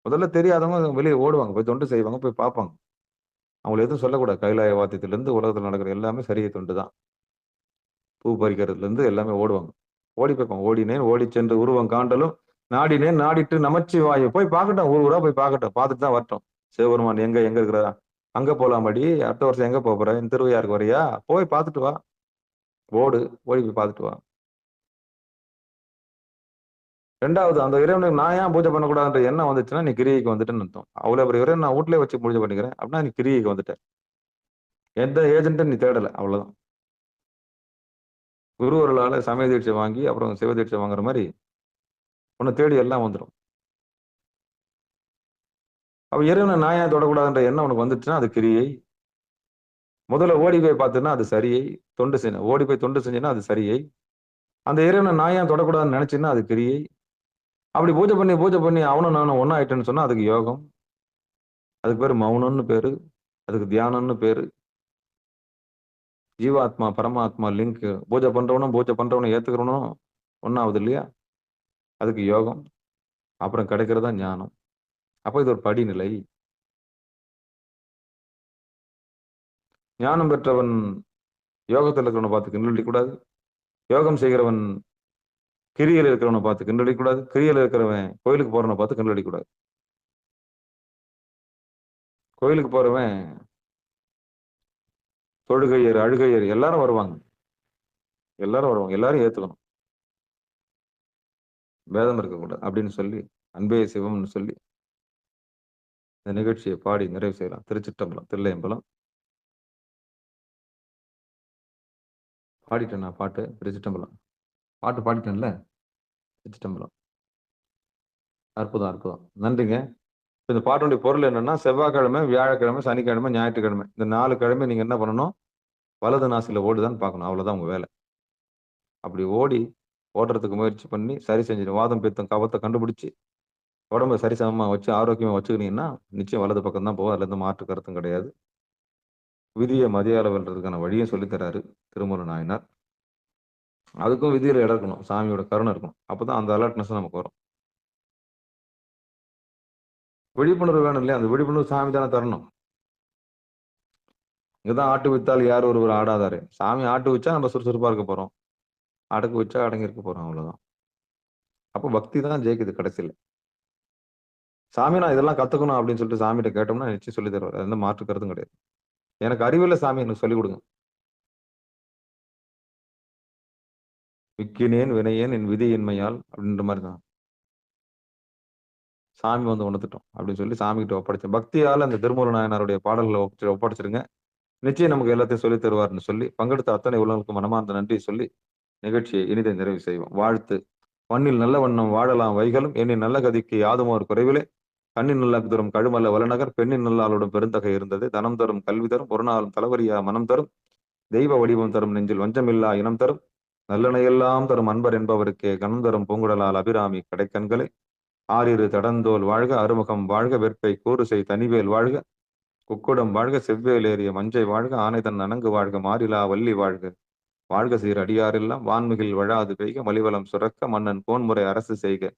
முதல்ல தெரியாதவங்க வெளியே ஓடுவாங்க, போய் தொண்டு செய்வாங்க, போய் பார்ப்பாங்க. அவங்களை எதுவும் சொல்லக்கூடாது. கைலாய வாத்தியத்திலிருந்து உலகத்தில் நடக்கிற எல்லாமே சரியை தொண்டு தான். பூ பறிக்கிறதுல இருந்து எல்லாமே ஓடுவாங்க. ஓடி போய்ப்பாங்க. ஓடினேன் ஓடி சென்று உருவம் காண்டலும் நாடினேன் நாடிட்டு நமச்சிவாய போய் பார்க்கட்டும். ஊரா போய் பார்க்கட்டும். பார்த்துட்டு தான் வரட்டும். சிவபெருமான் எங்க இருக்கிறா, அங்க போலாமடி, அடுத்த வருஷம் எங்க போற, இந்த திருவையாருக்கு வரையா, போய் பார்த்துட்டு வா. ஓடி போய் பார்த்துட்டு வா. 2வது, அந்த இறைவனுக்கு நான் ஏன் பூஜை பண்ணக்கூடாதுன்ற எண்ணம் வந்துச்சுன்னா நீ கிரியைக்கு வந்துட்டுன்னு அர்த்தம். அவ்வளவு பெரிய இறைவன் நான் வீட்லயே வச்சு பூஜை பண்ணிக்கிறேன் அப்படின்னா நீ கிரியைக்கு வந்துட்ட. எந்த ஏஜென்ட்டும் நீ தேடல. அவ்வளவுதான். குருவர்களால சமய தீட்சை வாங்கி அப்புறம் சிவ தீட்சை வாங்குற மாதிரி உன்னை தேடி எல்லாம் வந்துடும். அப்ப இறைவனை நான் ஏன் தொடக்கூடாதுன்ற எண்ணம் உனக்கு வந்துச்சுன்னா அது கிரியை. முதல்ல ஓடி போய் பார்த்துன்னா அது சரியை. தொண்டு செய்யணும். ஓடி போய் தொண்டு செஞ்சேன்னா அது சரியை. அந்த இறைவனை நான் ஏன் தொடக்கூடாதுன்னு நினைச்சுன்னா அது கிரியை. அப்படி பூஜை பண்ணி அவனும் நானும் ஒன்னா ஆயிட்டேன்னு சொன்னா அதுக்கு யோகம். அதுக்கு பேரு மௌனம்னு பேரு, அதுக்கு தியானம்னு பேரு. ஜீவாத்மா பரமாத்மா லிங்க். பூஜை பண்றவனும் ஏத்துக்கிறவனும் ஒன்னாவது இல்லையா? அதுக்கு யோகம், அப்புறம் கிடைக்கிறதா ஞானம். அப்ப இது ஒரு படிநிலை. ஞானம் பெற்றவன் யோகத்தில் இருக்கிறவனை பார்த்து கிண்டல் அடிக்கூடாது. யோகம் செய்கிறவன் கிரியில் இருக்கிறவனை பார்த்து கிண்டல் அடிக்கூடாது. கிரியில் இருக்கிறவன் கோயிலுக்கு போறவனை பார்த்து கிண்டல் அடிக்கூடாது. கோயிலுக்கு போறவன் தொழுகையர் அழுகையர் எல்லாரும் வருவாங்க. எல்லாரும் ஏத்துக்கணும். பேதம் இருக்கக்கூடாது அப்படின்னு சொல்லி அன்பே சிவம்னு சொல்லி இந்த நிகழ்ச்சியை பாடி நிறைவு செய்யலாம். திருச்சிற்றம்பலம், தில்லையம்பலம். பாடிட்டேன் நான் பாட்டு. திருச்சிற்றம்பலம் பாட்டு பாடிட்டேன்ல. திருச்சிற்றம்பலம். அற்புதம். நன்றிங்க. இந்த பாட்டுடைய பொருள் என்னன்னா, செவ்வாய்க்கிழமை, வியாழக்கிழமை, சனிக்கிழமை, ஞாயிற்றுக்கிழமை இந்த 4 கிழமை நீங்க என்ன பண்ணணும்? வலது நாசில ஓடுதான்னு பார்க்கணும். அவ்வளவுதான் உங்க வேலை. அப்படி ஓடுறதுக்கு முயற்சி பண்ணி சரி செஞ்சிடும். வாதம் பித்தம் கவத்தை கண்டுபிடிச்சு உடம்பை சரிசமமா வச்சு ஆரோக்கியமா வச்சுக்கினீங்கன்னா நிச்சயம் வலது பக்கம் தான் போகும். அதுல இருந்து மாற்று கருத்தும் கிடையாது. விதியை மதியால வெல்றதுக்கான வழியும் சொல்லித்தராரு திருமூல நாயனார். அதுக்கும் விதியில இடம் இருக்கணும், சாமியோட கருணை இருக்கணும். அப்பதான் அந்த அலர்ட்னஸ் நமக்கு வரும். விழிப்புணர்வு வேணும் இல்லையா? அந்த விழிப்புணர்வு சாமி தானே தரணும். இங்கதான் ஆட்டு வித்தால் யார் ஒருவர் ஆடாதாரு. சாமி ஆட்டு வச்சா நம்ம சுறுசுறுப்பா இருக்க போறோம், அடக்கு வச்சா அடங்கி இருக்க போறோம். அவ்வளவுதான். அப்போ பக்தி தான் ஜெயிக்குது கடைசியில். சாமி நான் இதெல்லாம் கத்துக்கணும் அப்படின்னு சொல்லிட்டு சாமிகிட்ட கேட்டோம்னா நிச்சயம் சொல்லி தருவார். அது எந்த மாற்று கருத்தும் கிடையாது. எனக்கு அறிவில்லை சாமி, எனக்கு சொல்லிக் கொடுங்க. விக்கினேன் வினையேன் என் விதியின்மையால் அப்படின்ற மாதிரி தான் சாமி வந்து உணர்த்துட்டோம் அப்படின்னு சொல்லி சாமி கிட்ட ஒப்படைச்சேன். பக்தியால் அந்த திருமூல நாயனாருடைய பாடல்களை ஒப்படைச்சிருங்க. நிச்சயம் நமக்கு எல்லாத்தையும் சொல்லி தருவார்னு சொல்லி பங்கெடுத்த அத்தனை உள்ளவங்களுக்கு மனமார்ந்த நன்றி சொல்லி நிகழ்ச்சியை இனிதை நிறைவு செய்வோம். வாழ்த்து. மண்ணில் நல்ல வண்ணம் வாழலாம் வைகளும் என்னின் நல்ல கதிக்கு யாதும் ஒரு குறைவிலே கண்ணின் நல்ல தரும் கழுமல்ல வளநகர் பெண்ணின் நல்லாளோடும் பெருந்தகை இருந்தது. தனம் தரும் கல்வி தரும் ஒரு நாளும் தலைவரியா மனம் தரும் தெய்வ வடிவம் தரும் நெஞ்சில் வஞ்சமில்லா இனம் தரும் நல்லனையெல்லாம் தரும் அன்பர் என்பவருக்கே கணம் தரும் பூங்குடலால் அபிராமி கடைக்கண்களை ஆறிரு தடந்தோல் வாழ்க அறுமுகம் வாழ்க வெற்பை கூறுசை தனிவேல் வாழ்க குக்குடம் வாழ்க செவ்வேல் ஏறிய மஞ்சை வாழ்க ஆனைதன் அணங்கு வாழ்க மாறிலா வள்ளி வாழ்க வாழ்க சீர் அடியாரெல்லாம் வான்மிகில் வழாது பெய்க மலிவளம் சுரக்க மன்னன் கோன்முறை அரசு செய்க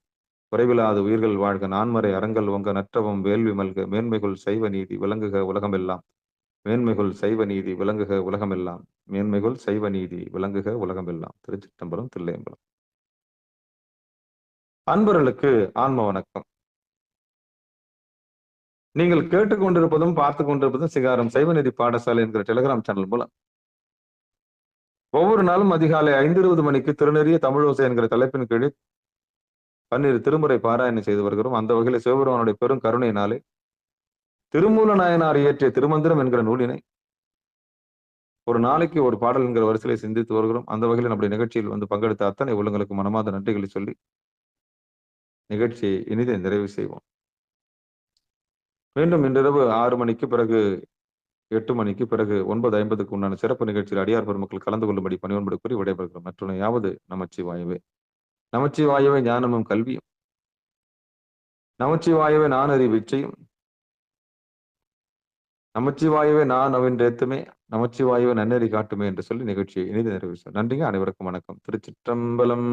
குறைவிலாது உயிர்கள் வாழ்க நான்மறை அரங்கல் ஒங்க நற்றவம் வேள்வி மல்க மேன்மைகுள் சைவ நீதி விளங்குக உலகமெல்லாம் மேன்மைகுள் சைவ நீதி விளங்குக உலகமெல்லாம் மேன்மைகுள் சைவ நீதி விளங்குக உலகமெல்லாம். திருச்சிற்றம்பலம், தில்லையம்பலம். அன்பர்களுக்கு ஆன்ம வணக்கம். நீங்கள் கேட்டுக்கொண்டிருப்பதும் பார்த்து கொண்டிருப்பதும் சிகாரம் சைவநீதி பாடசாலை என்கிற டெலிகிராம் சேனல் மூலம் ஒவ்வொரு நாளும் அதிகாலை 5:20 மணிக்கு திருநெறிய தமிழோசை என்கிற தலைப்பின் கீழ் 12 திருமுறை பாராயணம் செய்து வருகிறோம். அந்த வகையில் சிவபெருமானுடைய பெரும் கருணையினாலே திருமூல நாயனார் இயற்றிய திருமந்திரம் என்கிற நூலினை ஒரு நாளைக்கு ஒரு பாடல் என்கிற வரிசையை சிந்தித்து வருகிறோம். அந்த வகையில் நம்முடைய நிகழ்ச்சியில் வந்து பங்கெடுத்த அத்தனை உள்ளங்களுக்கு மனமார்ந்த நன்றிகளை சொல்லி நிகழ்ச்சியை இனிதை நிறைவு செய்வோம். மீண்டும் இன்றிரவு 6 மணிக்கு பிறகு 8 மணிக்கு பிறகு 9:50 உண்டான சிறப்பு நிகழ்ச்சியில் அடியார் பெருமக்கள் கலந்து கொள்ளும்படி பணிவன்படு கூறி விடைபெறுகிறோம். மற்றொன்னையாவது நமச்சிவாயவே. நமச்சிவாயவே ஞானமும் கல்வியும், நமச்சிவாயவே நான் அறிவிச்சையும், நமச்சிவாயவே நான் அவின்றேத்துமே, நமச்சிவாயவே நன்னெறி காட்டுமே என்று சொல்லி நிகழ்ச்சியை இனிது நிறைவு செய்யும். நன்றிங்க. அனைவருக்கும் வணக்கம். திருச்சிற்றம்பலம்.